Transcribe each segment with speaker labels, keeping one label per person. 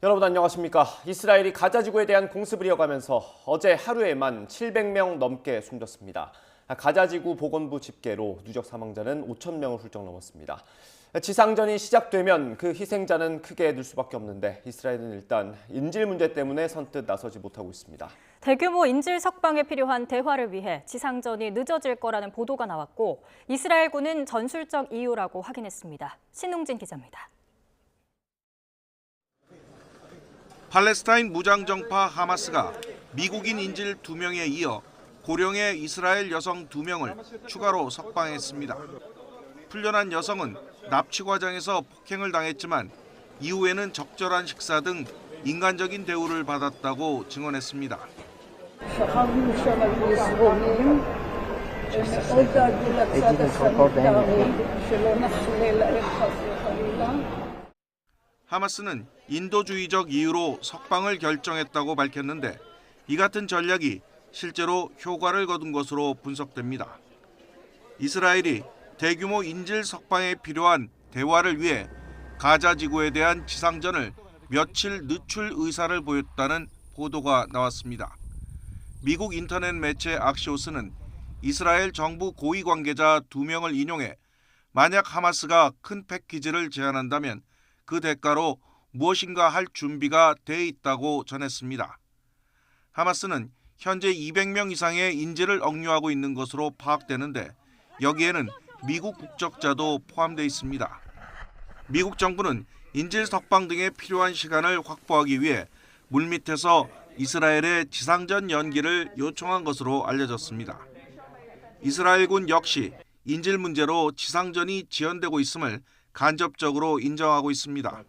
Speaker 1: 여러분 안녕하십니까. 이스라엘이 가자 지구에 대한 공습을 이어가면서 어제 하루에만 700명 넘게 숨졌습니다. 가자 지구 보건부 집계로 누적 사망자는 5,000명을 훌쩍 넘었습니다. 지상전이 시작되면 그 희생자는 크게 늘 수밖에 없는데 이스라엘은 일단 인질 문제 때문에 선뜻 나서지 못하고 있습니다.
Speaker 2: 대규모 인질 석방에 필요한 대화를 위해 지상전이 늦어질 거라는 보도가 나왔고 이스라엘군은 전술적 이유라고 확인했습니다. 신웅진 기자입니다.
Speaker 3: 팔레스타인 무장정파 하마스가 미국인 인질 2명에 이어 고령의 이스라엘 여성 2명을 추가로 석방했습니다. 풀려난 여성은 납치 과정에서 폭행을 당했지만 이후에는 적절한 식사 등 인간적인 대우를 받았다고 증언했습니다. 하마스는 인도주의적 이유로 석방을 결정했다고 밝혔는데 이 같은 전략이 실제로 효과를 거둔 것으로 분석됩니다. 이스라엘이 대규모 인질 석방에 필요한 대화를 위해 가자 지구에 대한 지상전을 며칠 늦출 의사를 보였다는 보도가 나왔습니다. 미국 인터넷 매체 악시오스는 이스라엘 정부 고위 관계자 2명을 인용해 만약 하마스가 큰 패키지를 제안한다면 그 대가로 무엇인가 할 준비가 돼 있다고 전했습니다. 하마스는 현재 200명 이상의 인질을 억류하고 있는 것으로 파악되는데 여기에는 미국 국적자도 포함되어 있습니다. 미국 정부는 인질 석방 등에 필요한 시간을 확보하기 위해 물밑에서 이스라엘의 지상전 연기를 요청한 것으로 알려졌습니다. 이스라엘군 역시 인질 문제로 지상전이 지연되고 있음을 간접적으로 인정하고 있습니다.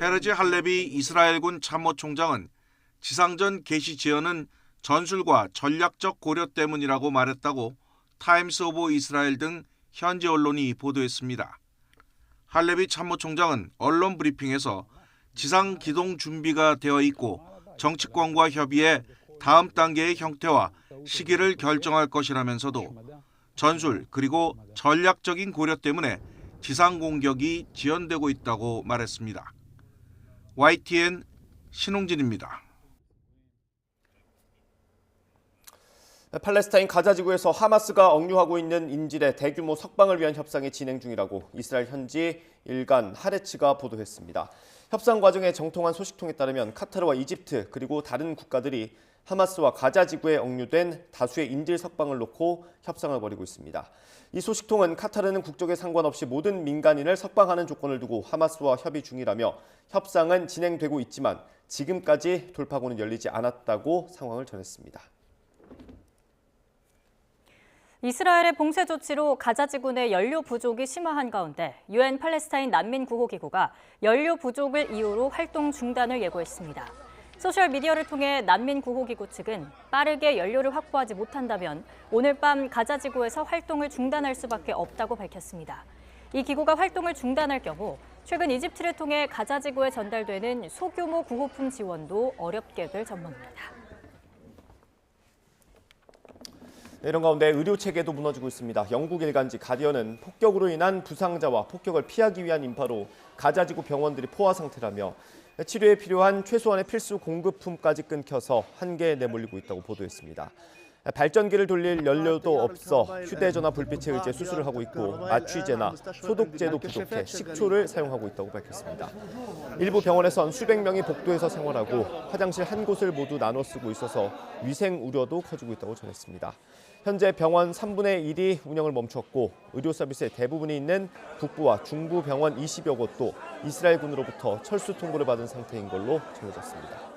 Speaker 3: 헤르지 할레비 이스라엘군 참모총장은 지상전 개시 지연은 전술과 전략적 고려 때문이라고 말했다고 타임스 오브 이스라엘 등 현지 언론이 보도했습니다. 할레비 참모총장은 언론 브리핑에서 지상 기동 준비가 되어 있고 정치권과 협의해 다음 단계의 형태와 시기를 결정할 것이라면서도 전술 그리고 전략적인 고려 때문에 지상 공격이 지연되고 있다고 말했습니다. YTN 신홍진입니다.
Speaker 1: 팔레스타인 가자 지구에서 하마스가 억류하고 있는 인질의 대규모 석방을 위한 협상이 진행 중이라고 이스라엘 현지 일간 하레츠가 보도했습니다. 협상 과정의 정통한 소식통에 따르면 카타르와 이집트 그리고 다른 국가들이 하마스와 가자 지구에 억류된 다수의 인질 석방을 놓고 협상을 벌이고 있습니다. 이 소식통은 카타르는 국적에 상관없이 모든 민간인을 석방하는 조건을 두고 하마스와 협의 중이라며 협상은 진행되고 있지만 지금까지 돌파구는 열리지 않았다고 상황을 전했습니다.
Speaker 2: 이스라엘의 봉쇄 조치로 가자 지구 내 연료 부족이 심화한 가운데 유엔 팔레스타인 난민 구호 기구가 연료 부족을 이유로 활동 중단을 예고했습니다. 소셜미디어를 통해 난민 구호 기구 측은 빠르게 연료를 확보하지 못한다면 오늘 밤 가자 지구에서 활동을 중단할 수밖에 없다고 밝혔습니다. 이 기구가 활동을 중단할 경우 최근 이집트를 통해 가자 지구에 전달되는 소규모 구호품 지원도 어렵게 될 전망입니다.
Speaker 1: 이런 가운데 의료 체계도 무너지고 있습니다. 영국 일간지 가디언은 폭격으로 인한 부상자와 폭격을 피하기 위한 인파로 가자 지구 병원들이 포화 상태라며 치료에 필요한 최소한의 필수 공급품까지 끊겨서 한계에 내몰리고 있다고 보도했습니다. 발전기를 돌릴 연료도 없어 휴대전화 불빛에 의지해 수술을 하고 있고 마취제나 소독제도 부족해 식초를 사용하고 있다고 밝혔습니다. 일부 병원에선 수백 명이 복도에서 생활하고 화장실 한 곳을 모두 나눠 쓰고 있어서 위생 우려도 커지고 있다고 전했습니다. 현재 병원 3분의 1이 운영을 멈췄고 의료 서비스의 대부분이 있는 북부와 중부 병원 20여 곳도 이스라엘군으로부터 철수 통보를 받은 상태인 걸로 전해졌습니다.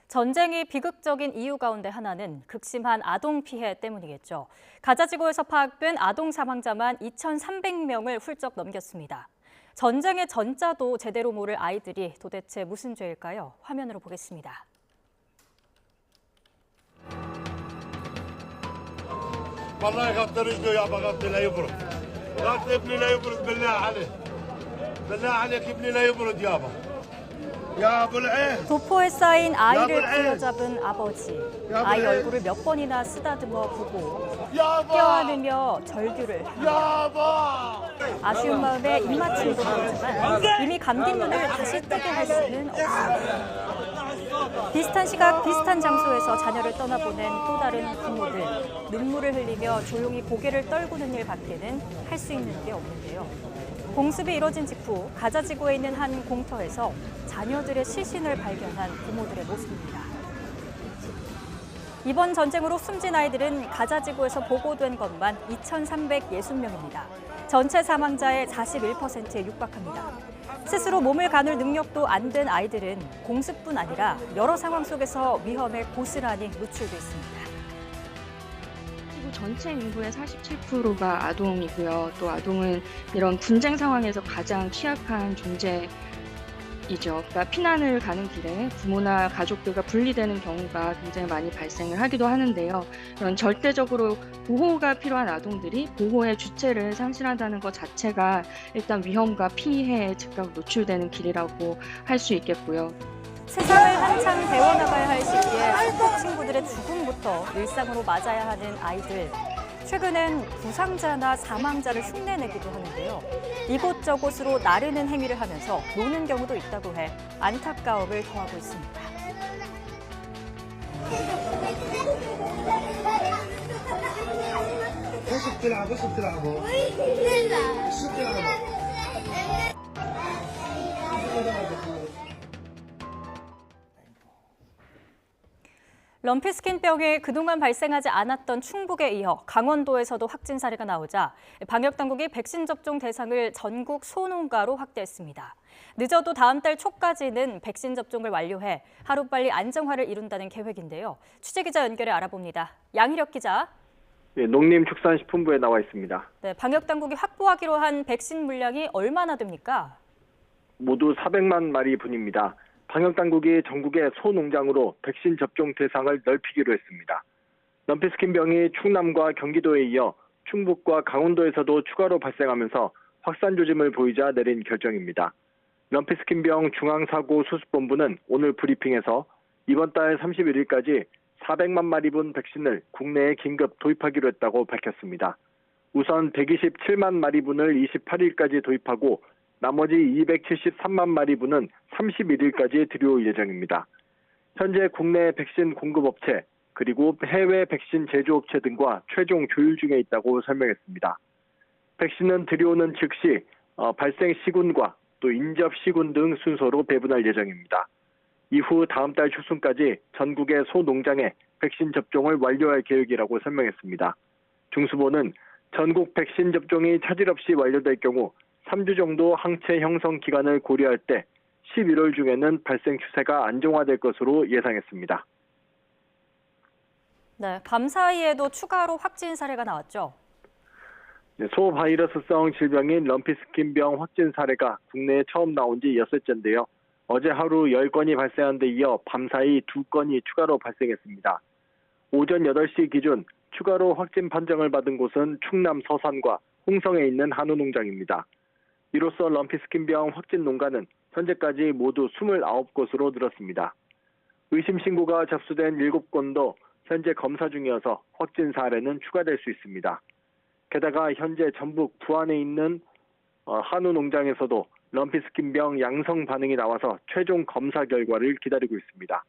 Speaker 2: 전쟁이 비극적인 이유 가운데 하나는 극심한 아동 피해 때문이겠죠. 가자 지구에서 파악된 아동 사망자만 2,300명을 훌쩍 넘겼습니다. 전쟁의 전자도 제대로 모를 아이들이 도대체 무슨 죄일까요? 화면으로 보겠습니다.
Speaker 4: والله يغطي رجله يابا غطي لا يبرد غطي ابني لا يبرد بالله عليك بالله عليك ابني لا يبرد يابا يا ابو العين
Speaker 2: 도포에 쌓인 아이를 부여잡은 아버지. 아이 얼굴을 몇 번이나 쓰다듬어 보고 껴안으며 절규를 합니다.
Speaker 4: يابا
Speaker 2: 아쉬운 마음에 입맞춤도 보였지만 이미 감긴 눈을 다시 뜨게 할 수는 없습니다. 비슷한 시각, 비슷한 장소에서 자녀를 떠나보낸 또 다른 부모들. 눈물을 흘리며 조용히 고개를 떨구는 일밖에는 할 수 있는 게 없는데요. 공습이 이뤄진 직후 가자 지구에 있는 한 공터에서 자녀들의 시신을 발견한 부모들의 모습입니다. 이번 전쟁으로 숨진 아이들은 가자 지구에서 보고된 것만 2,360명입니다. 전체 사망자의 41%에 육박합니다. 스스로 몸을 가눌 능력도 안 된 아이들은 공습뿐 아니라 여러 상황 속에서 위험에 고스란히 노출돼 있습니다.
Speaker 5: 지구 전체 인구의 47%가 아동이고요. 또 아동은 이런 분쟁 상황에서 가장 취약한 존재이죠. 그러니까 피난을 가는 길에 부모나 가족들과 분리되는 경우가 굉장히 많이 발생을 하기도 하는데요. 이런 절대적으로 보호가 필요한 아동들이 보호의 주체를 상실한다는 것 자체가 일단 위험과 피해에 즉각 노출되는 길이라고 할 수 있겠고요.
Speaker 2: 세상을 한창 배워나가야 할 시기에 소속 친구들의 죽음부터 일상으로 맞아야 하는 아이들. 최근엔 부상자나 사망자를 흉내내기도 하는데요. 이곳저곳으로 나르는 행위를 하면서 노는 경우도 있다고 해 안타까움을 더하고 있습니다. 럼피스킨병이 그동안 발생하지 않았던 충북에 이어 강원도에서도 확진 사례가 나오자 방역당국이 백신 접종 대상을 전국 소농가로 확대했습니다. 늦어도 다음 달 초까지는 백신 접종을 완료해 하루빨리 안정화를 이룬다는 계획인데요. 취재기자 연결해 알아봅니다. 양희력 기자.
Speaker 6: 네, 농림축산식품부에 나와 있습니다.
Speaker 2: 네, 방역당국이 확보하기로 한 백신 물량이 얼마나 됩니까?
Speaker 6: 모두 400만 마리 분입니다. 방역당국이 전국의 소농장으로 백신 접종 대상을 넓히기로 했습니다. 럼피스킨병이 충남과 경기도에 이어 충북과 강원도에서도 추가로 발생하면서 확산 조짐을 보이자 내린 결정입니다. 럼피스킨병 중앙사고수습본부는 오늘 브리핑에서 이번 달 31일까지 400만 마리분 백신을 국내에 긴급 도입하기로 했다고 밝혔습니다. 우선 127만 마리분을 28일까지 도입하고 나머지 273만 마리분은 31일까지 들여올 예정입니다. 현재 국내 백신 공급업체 그리고 해외 백신 제조업체 등과 최종 조율 중에 있다고 설명했습니다. 백신은 들여오는 즉시 발생 시군과 또 인접 시군 등 순서로 배분할 예정입니다. 이후 다음 달 초순까지 전국의 소농장에 백신 접종을 완료할 계획이라고 설명했습니다. 중수본은 전국 백신 접종이 차질 없이 완료될 경우 3주 정도 항체 형성 기간을 고려할 때 11월 중에는 발생 추세가 안정화될 것으로 예상했습니다.
Speaker 2: 네, 밤 사이에도 추가로 확진 사례가 나왔죠.
Speaker 6: 네, 소바이러스성 질병인 럼피스킨병 확진 사례가 국내에 처음 나온 지 6회째인데요. 어제 하루 10건이 발생한 데 이어 밤사이 2건이 추가로 발생했습니다. 오전 8시 기준 추가로 확진 판정을 받은 곳은 충남 서산과 홍성에 있는 한우 농장입니다. 이로써 럼피스킨병 확진 농가는 현재까지 모두 29곳으로 늘었습니다. 의심 신고가 접수된 7건도 현재 검사 중이어서 확진 사례는 추가될 수 있습니다. 게다가 현재 전북 부안에 있는 한우 농장에서도 럼피스킨병 양성 반응이 나와서 최종 검사 결과를 기다리고 있습니다.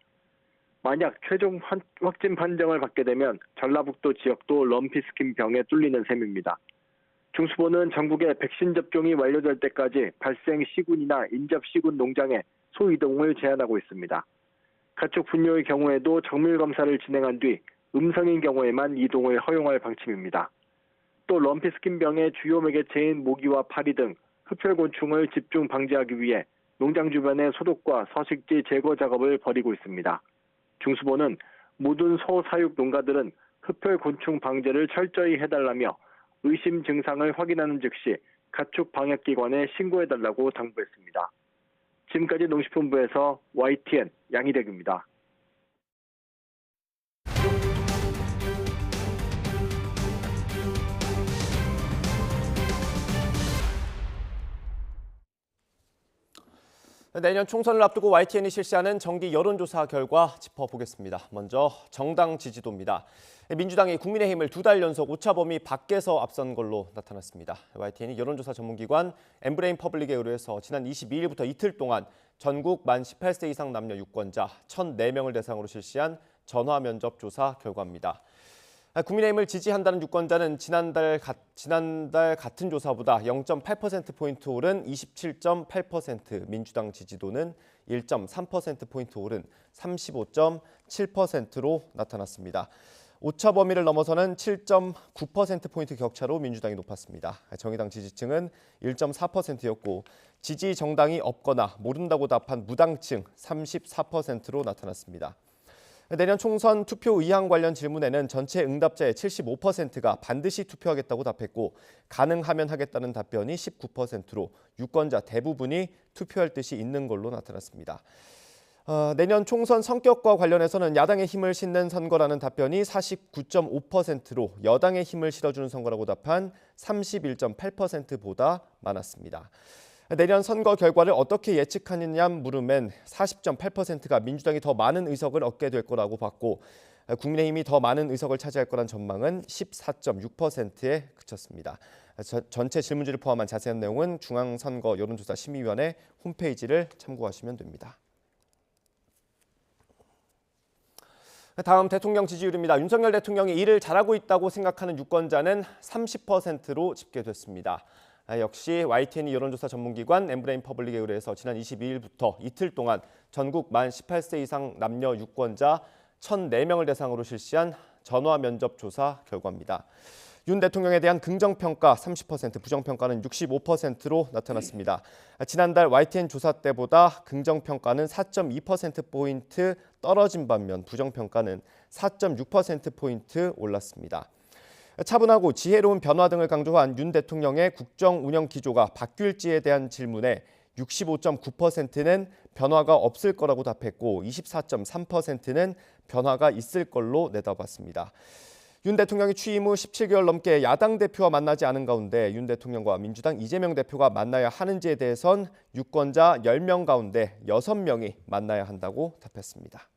Speaker 6: 만약 최종 확진 판정을 받게 되면 전라북도 지역도 럼피스킨병에 뚫리는 셈입니다. 중수본은 전국의 백신 접종이 완료될 때까지 발생 시군이나 인접 시군 농장에 소이동을 제한하고 있습니다. 가축 분뇨의 경우에도 정밀 검사를 진행한 뒤 음성인 경우에만 이동을 허용할 방침입니다. 또 럼피스킨병의 주요 매개체인 모기와 파리 등 흡혈곤충을 집중 방지하기 위해 농장 주변의 소독과 서식지 제거 작업을 벌이고 있습니다. 중수본은 모든 소사육 농가들은 흡혈곤충 방제를 철저히 해달라며 의심 증상을 확인하는 즉시 가축 방역기관에 신고해달라고 당부했습니다. 지금까지 농식품부에서 YTN 양희덕입니다.
Speaker 1: 내년 총선을 앞두고 YTN이 실시하는 정기 여론조사 결과 짚어보겠습니다. 먼저 정당 지지도입니다. 민주당이 국민의힘을 2달 연속 오차 범위 밖에서 앞선 걸로 나타났습니다. YTN이 여론조사 전문기관 엠브레인 퍼블릭에 의뢰해서 지난 22일부터 이틀 동안 전국 만 18세 이상 남녀 유권자 1,004명을 대상으로 실시한 전화 면접 조사 결과입니다. 국민의힘을 지지한다는 유권자는 지난달 같은 조사보다 0.8%포인트 오른 27.8%, 민주당 지지도는 1.3%포인트 오른 35.7%로 나타났습니다. 오차 범위를 넘어서는 7.9%포인트 격차로 민주당이 높았습니다. 정의당 지지층은 1.4%였고 지지 정당이 없거나 모른다고 답한 무당층 34%로 나타났습니다. 내년 총선 투표 의향 관련 질문에는 전체 응답자의 75%가 반드시 투표하겠다고 답했고 가능하면 하겠다는 답변이 19%로 유권자 대부분이 투표할 뜻이 있는 걸로 나타났습니다. 내년 총선 성격과 관련해서는 야당의 힘을 싣는 선거라는 답변이 49.5%로 여당의 힘을 실어주는 선거라고 답한 31.8%보다 많았습니다. 내년 선거 결과를 어떻게 예측하느냐 물음엔 40.8%가 민주당이 더 많은 의석을 얻게 될 거라고 봤고 국민의힘이 더 많은 의석을 차지할 거란 전망은 14.6%에 그쳤습니다. 전체 질문지를 포함한 자세한 내용은 중앙선거 여론조사 심의위원회 홈페이지를 참고하시면 됩니다. 다음 대통령 지지율입니다. 윤석열 대통령이 일을 잘하고 있다고 생각하는 유권자는 30%로 집계됐습니다. 역시 YTN이 여론조사 전문기관 엠브레인 퍼블릭에 의뢰해서 지난 22일부터 이틀 동안 전국 만 18세 이상 남녀 유권자 1,004명을 대상으로 실시한 전화 면접 조사 결과입니다. 윤 대통령에 대한 긍정평가 30%, 부정평가는 65%로 나타났습니다. 지난달 YTN 조사 때보다 긍정평가는 4.2%포인트 떨어진 반면 부정평가는 4.6%포인트 올랐습니다. 차분하고 지혜로운 변화 등을 강조한 윤 대통령의 국정 운영 기조가 바뀔지에 대한 질문에 65.9%는 변화가 없을 거라고 답했고 24.3%는 변화가 있을 걸로 내다봤습니다. 윤 대통령이 취임 후 17개월 넘게 야당 대표와 만나지 않은 가운데 윤 대통령과 민주당 이재명 대표가 만나야 하는지에 대해선 유권자 10명 가운데 6명이 만나야 한다고 답했습니다.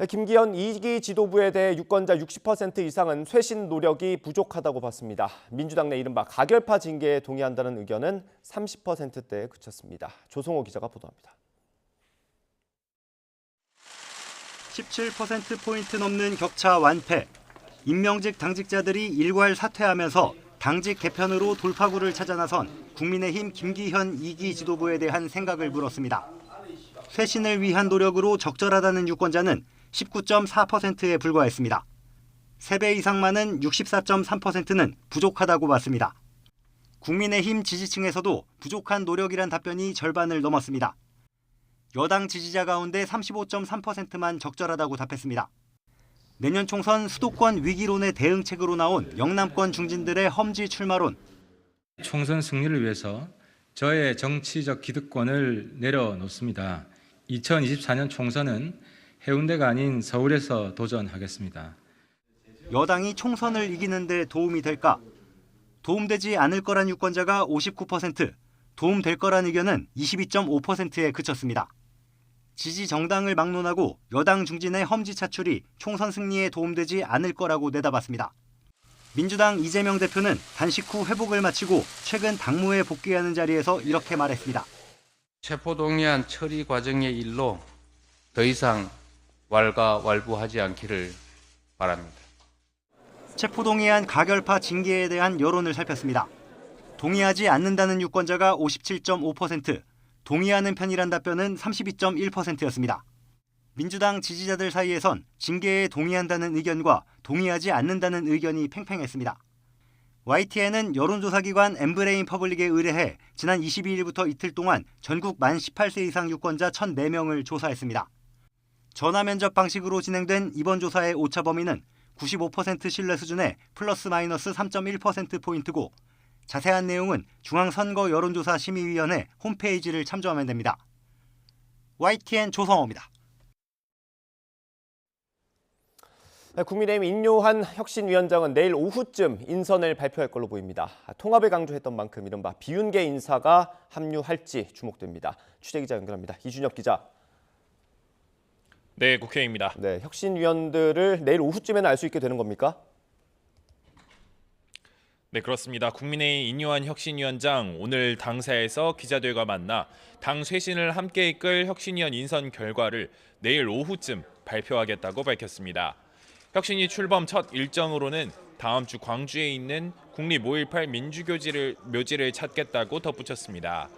Speaker 1: 김기현 2기 지도부에 대해 유권자 60% 이상은 쇄신 노력이 부족하다고 봤습니다. 민주당 내 이른바 가결파 징계에 동의한다는 의견은 30%대에 그쳤습니다. 조성호 기자가 보도합니다.
Speaker 7: 17%포인트 넘는 격차 완패. 임명직 당직자들이 일괄 사퇴하면서 당직 개편으로 돌파구를 찾아 나선 국민의힘 김기현 2기 지도부에 대한 생각을 물었습니다. 쇄신을 위한 노력으로 적절하다는 유권자는 19.4%에 불과했습니다. 3배 이상 많은 64.3%는 부족하다고 봤습니다. 국민의힘 지지층에서도 부족한 노력이란 답변이 절반을 넘었습니다. 여당 지지자 가운데 35.3%만 적절하다고 답했습니다. 내년 총선 수도권 위기론의 대응책으로 나온 영남권 중진들의 험지 출마론.
Speaker 8: 총선 승리를 위해서 저의 정치적 기득권을 내려놓습니다. 2024년 총선은 해운대가 아닌 서울에서 도전하겠습니다.
Speaker 7: 여당이 총선을 이기는 데 도움이 될까? 도움되지 않을 거란 유권자가 59%, 도움될 거란 의견은 22.5%에 그쳤습니다. 지지 정당을 막론하고 여당 중진의 험지 차출이 총선 승리에 도움되지 않을 거라고 내다봤습니다. 민주당 이재명 대표는 단식 후 회복을 마치고 최근 당무에 복귀하는 자리에서 이렇게 말했습니다.
Speaker 9: 체포동의안 처리 과정의 일로 더 이상 왈가왈부하지 않기를 바랍니다.
Speaker 7: 체포동의안 가결파 징계에 대한 여론을 살폈습니다. 동의하지 않는다는 유권자가 57.5%, 동의하는 편이란 답변은 32.1%였습니다. 민주당 지지자들 사이에선 징계에 동의한다는 의견과 동의하지 않는다는 의견이 팽팽했습니다. YTN은 여론조사기관 엠브레인 퍼블릭에 의뢰해 지난 22일부터 이틀 동안 전국 만 18세 이상 유권자 1,004명을 조사했습니다. 전화 면접 방식으로 진행된 이번 조사의 오차 범위는 95% 신뢰 수준의 플러스 마이너스 3.1%포인트고 자세한 내용은 중앙선거 여론조사 심의위원회 홈페이지를 참조하면 됩니다. YTN 조성호입니다.
Speaker 1: 국민의힘 인요한 혁신위원장은 내일 오후쯤 인선을 발표할 걸로 보입니다. 통합을 강조했던 만큼 이른바 비윤계 인사가 합류할지 주목됩니다. 취재기자 연결합니다. 이준엽 기자.
Speaker 10: 네, 국회입니다.
Speaker 1: 네, 혁신위원들을 내일 오후쯤에는 알 수 있게 되는 겁니까?
Speaker 10: 네, 그렇습니다. 국민의힘 인요한 혁신위원장 오늘 당사에서 기자들과 만나 당 쇄신을 함께 이끌 혁신위원 인선 결과를 내일 오후쯤 발표하겠다고 밝혔습니다. 혁신위 출범 첫 일정으로는 다음 주 광주에 있는 국립 5.18 민주묘지를 찾겠다고 덧붙였습니다.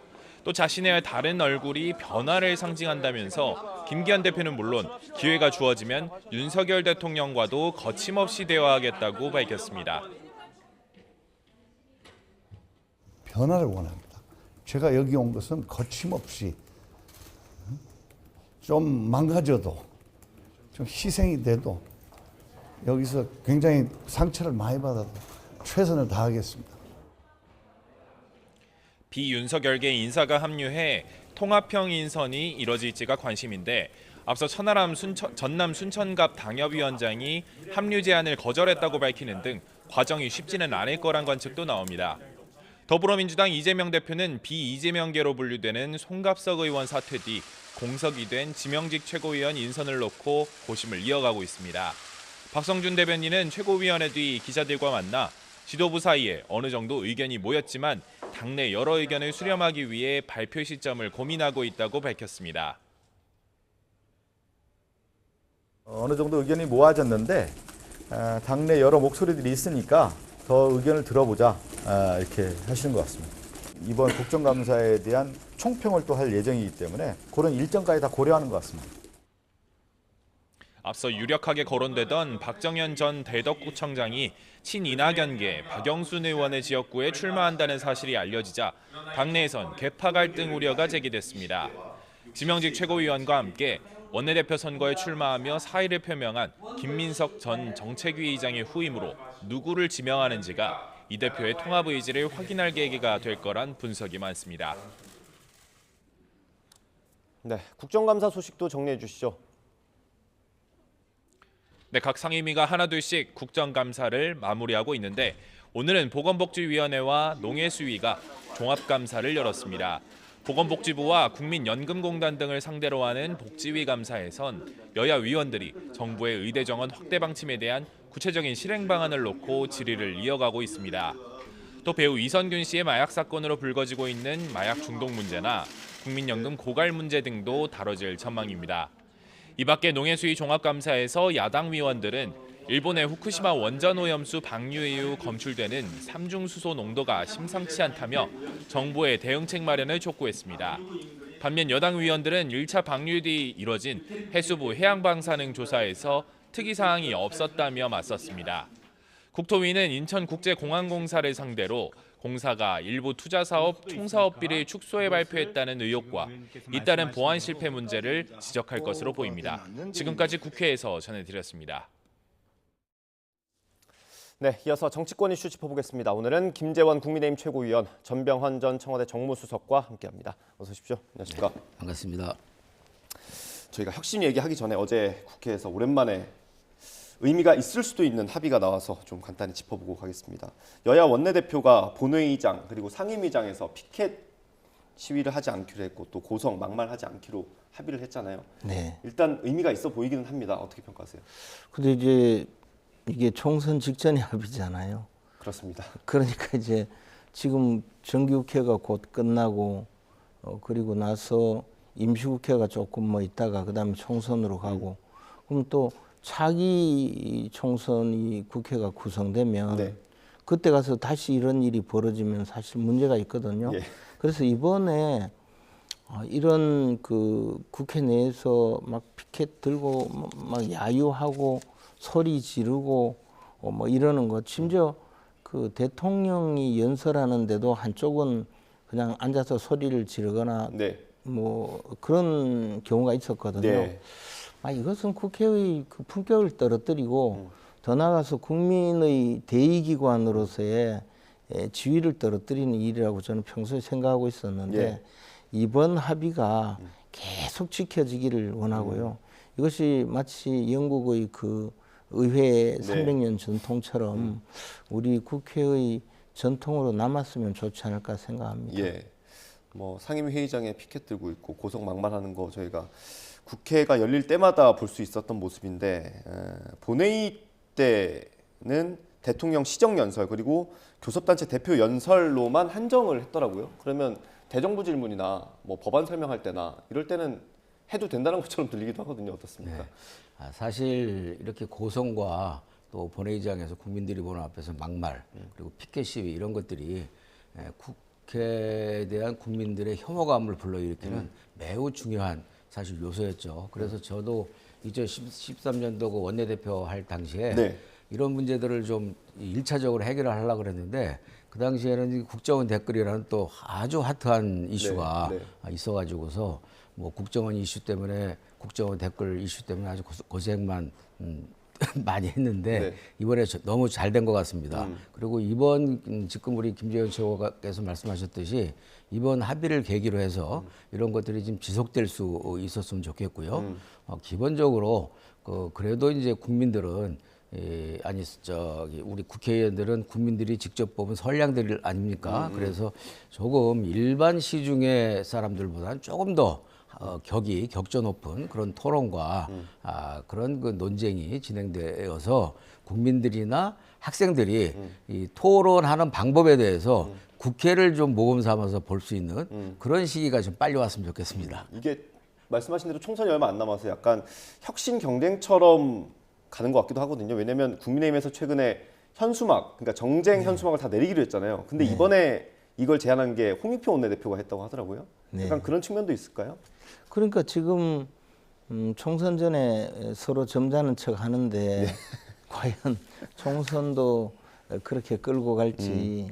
Speaker 10: 또 자신의 다른 얼굴이 변화를 상징한다면서 김기현 대표는 물론 기회가 주어지면 윤석열 대통령과도 거침없이 대화하겠다고 밝혔습니다.
Speaker 11: 변화를 원합니다. 제가 여기 온 것은 거침없이 좀 망가져도 좀 희생이 돼도 여기서 굉장히 상처를 많이 받아도 최선을 다하겠습니다.
Speaker 10: 비윤석열계 인사가 합류해 통합형 인선이 이뤄질지가 관심인데 앞서 전남 순천갑 당협위원장이 합류 제안을 거절했다고 밝히는 등 과정이 쉽지는 않을 거란 관측도 나옵니다. 더불어민주당 이재명 대표는 비이재명계로 분류되는 송갑석 의원 사퇴 뒤 공석이 된 지명직 최고위원 인선을 놓고 고심을 이어가고 있습니다. 박성준 대변인은 최고위원회 뒤 기자들과 만나 지도부 사이에 어느 정도 의견이 모였지만 당내 여러 의견을 수렴하기 위해 발표 시점을 고민하고 있다고 밝혔습니다.
Speaker 12: 어느 정도 의견이 모아졌는데 당내 여러 목소리들이 있으니까 더 의견을 들어보자 이렇게 하시는 것 같습니다. 이번 국정감사에 대한 총평을 또 할 예정이기 때문에 그런 일정까지 다 고려하는 것 같습니다.
Speaker 10: 앞서 유력하게 거론되던 박정현 전 대덕구청장이 친이낙연계 박영순 의원의 지역구에 출마한다는 사실이 알려지자 당내에선 계파 갈등 우려가 제기됐습니다. 지명직 최고위원과 함께 원내대표 선거에 출마하며 사의를 표명한 김민석 전 정책위 의장의 후임으로 누구를 지명하는지가 이 대표의 통합 의지를 확인할 계기가 될 거란 분석이 많습니다.
Speaker 1: 네, 국정감사 소식도 정리해 주시죠.
Speaker 10: 네, 각 상임위가 하나둘씩 국정감사를 마무리하고 있는데 오늘은 보건복지위원회와 농해수위가 종합감사를 열었습니다. 보건복지부와 국민연금공단 등을 상대로 하는 복지위 감사에선 여야 위원들이 정부의 의대 정원 확대 방침에 대한 구체적인 실행 방안을 놓고 질의를 이어가고 있습니다. 또 배우 이선균 씨의 마약 사건으로 불거지고 있는 마약 중독 문제나 국민연금 고갈 문제 등도 다뤄질 전망입니다. 이 밖에 농해수위 종합감사에서 야당 위원들은 일본의 후쿠시마 원전 오염수 방류 이후 검출되는 삼중수소 농도가 심상치 않다며 정부의 대응책 마련을 촉구했습니다. 반면 여당 위원들은 1차 방류 뒤 이뤄진 해수부 해양방사능 조사에서 특이사항이 없었다며 맞섰습니다. 국토위는 인천국제공항공사를 상대로 공사가 일부 투자사업 총사업비를 축소해 발표했다는 의혹과 잇따른 보안 실패 문제를 지적할 것으로 보입니다. 지금까지 국회에서 전해드렸습니다.
Speaker 1: 네, 이어서 정치권 이슈 짚어보겠습니다. 오늘은 김재원 국민의힘 최고위원, 전병헌 전 청와대 정무수석과 함께합니다. 어서 오십시오. 안녕하십니까?
Speaker 13: 네, 반갑습니다.
Speaker 1: 저희가 혁신 얘기하기 전에 어제 국회에서 오랜만에 의미가 있을 수도 있는 합의가 나와서 좀 간단히 짚어보고 가겠습니다. 여야 원내대표가 본회의장 그리고 상임위장에서 피켓 시위를 하지 않기로 했고 또 고성 막말하지 않기로 합의를 했잖아요.
Speaker 13: 네.
Speaker 1: 일단 의미가 있어 보이기는 합니다. 어떻게 평가하세요?
Speaker 13: 근데 이제 이게 총선 직전의 합의잖아요.
Speaker 1: 그렇습니다.
Speaker 13: 그러니까 이제 지금 정기국회가 곧 끝나고 그리고 나서 임시국회가 조금 뭐 있다가 그다음에 총선으로 가고 그럼 또 차기 총선이 국회가 구성되면
Speaker 1: 네.
Speaker 13: 그때 가서 다시 이런 일이 벌어지면 사실 문제가 있거든요.
Speaker 1: 예.
Speaker 13: 그래서 이번에 이런 그 국회 내에서 막 피켓 들고 막 야유하고 소리 지르고 뭐 이러는 것, 심지어 그 대통령이 연설하는데도 한쪽은 그냥 앉아서 소리를 지르거나
Speaker 1: 네.
Speaker 13: 뭐 그런 경우가 있었거든요.
Speaker 1: 네.
Speaker 13: 이것은 국회의 그 품격을 떨어뜨리고 더 나아가서 국민의 대의기관으로서의 지위를 떨어뜨리는 일이라고 저는 평소에 생각하고 있었는데
Speaker 1: 예.
Speaker 13: 이번 합의가 계속 지켜지기를 원하고요. 이것이 마치 영국의 그 의회 300년 전통처럼 우리 국회의 전통으로 남았으면 좋지 않을까 생각합니다.
Speaker 1: 예. 뭐 상임위 회의장에 피켓 들고 있고 고성망만하는 거 저희가 국회가 열릴 때마다 볼 수 있었던 모습인데 본회의 때는 대통령 시정연설 그리고 교섭단체 대표 연설로만 한정을 했더라고요. 그러면 대정부 질문이나 뭐 법안 설명할 때나 이럴 때는 해도 된다는 것처럼 들리기도 하거든요. 어떻습니까?
Speaker 14: 네. 사실 이렇게 고성과 또 본회의장에서 국민들이 보는 앞에서 막말 그리고 피켓 시위 이런 것들이 국회에 대한 국민들의 혐오감을 불러일으키는 매우 중요한 사실 요소였죠. 그래서 저도 2013년도 그 원내대표 할 당시에
Speaker 1: 네.
Speaker 14: 이런 문제들을 좀 1차적으로 해결을 하려고 그랬는데 그 당시에는 국정원 댓글이라는 또 아주 핫한 이슈가 있어가지고서 뭐 국정원 이슈 때문에 국정원 댓글 이슈 때문에 아주 고생만 많이 했는데 이번에 너무 잘 된 것 같습니다. 그리고 이번 지금 우리 김재현 최고께서 말씀하셨듯이 이번 합의를 계기로 해서 이런 것들이 좀 지속될 수 있었으면 좋겠고요. 기본적으로 그래도 이제 국민들은 우리 국회의원들은 국민들이 직접 뽑은 선량들 아닙니까? 그래서 조금 일반 시중의 사람들보다는 조금 더 격조 높은 그런 토론과 그런 그 논쟁이 진행되어서 국민들이나 학생들이 이 토론하는 방법에 대해서 국회를 좀 모범 삼아서 볼 수 있는 그런 시기가 좀 빨리 왔으면 좋겠습니다.
Speaker 1: 이게 말씀하신 대로 총선이 얼마 안 남아서 약간 혁신 경쟁처럼 가는 것 같기도 하거든요. 왜냐하면 국민의힘에서 최근에 현수막, 그러니까 정쟁 현수막을 다 내리기로 했잖아요. 근데 이번에 이걸 제안한 게 홍익표 원내대표가 했다고 하더라고요. 약간 그런 측면도 있을까요?
Speaker 13: 그러니까 지금 총선 전에 서로 점잖은 척 하는데 과연 총선도 그렇게 끌고 갈지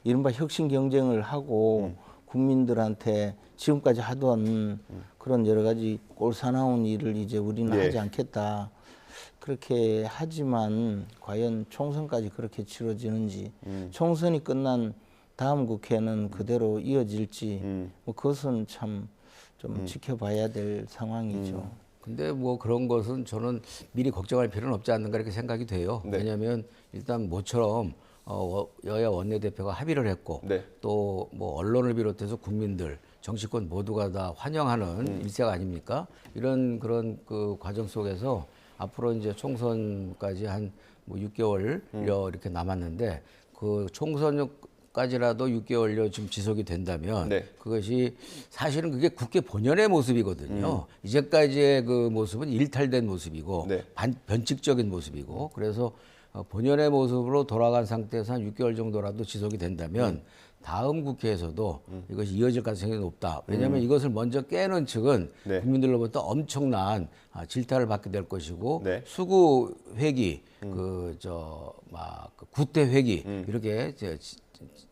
Speaker 13: 이른바 혁신 경쟁을 하고 국민들한테 지금까지 하던 그런 여러 가지 꼴사나운 일을 이제 우리는 하지 않겠다. 그렇게 하지만 과연 총선까지 그렇게 치러지는지 총선이 끝난 다음 국회는 그대로 이어질지 뭐 그것은 참 좀 지켜봐야 될 상황이죠.
Speaker 14: 근데 뭐 그런 것은 저는 미리 걱정할 필요는 없지 않는가 이렇게 생각이 돼요. 왜냐하면 일단 모처럼 여야 원내대표가 합의를 했고 또 뭐 언론을 비롯해서 국민들 정치권 모두가 다 환영하는 일색 아닙니까? 이런 그런 그 과정 속에서 앞으로 이제 총선까지 한 뭐 6개월여 이렇게 남았는데 그 총선까지라도 6개월여 좀 지속이 된다면 그것이 사실은 그게 국회 본연의 모습이거든요. 이제까지의 그 모습은 일탈된 모습이고 변칙적인 모습이고 그래서 본연의 모습으로 돌아간 상태에서 한 6개월 정도라도 지속이 된다면 다음 국회에서도 이것이 이어질 가능성이 높다. 왜냐하면 이것을 먼저 깨는 측은 국민들로부터 엄청난 질타를 받게 될 것이고 수구 회기, 구태 회기 이렇게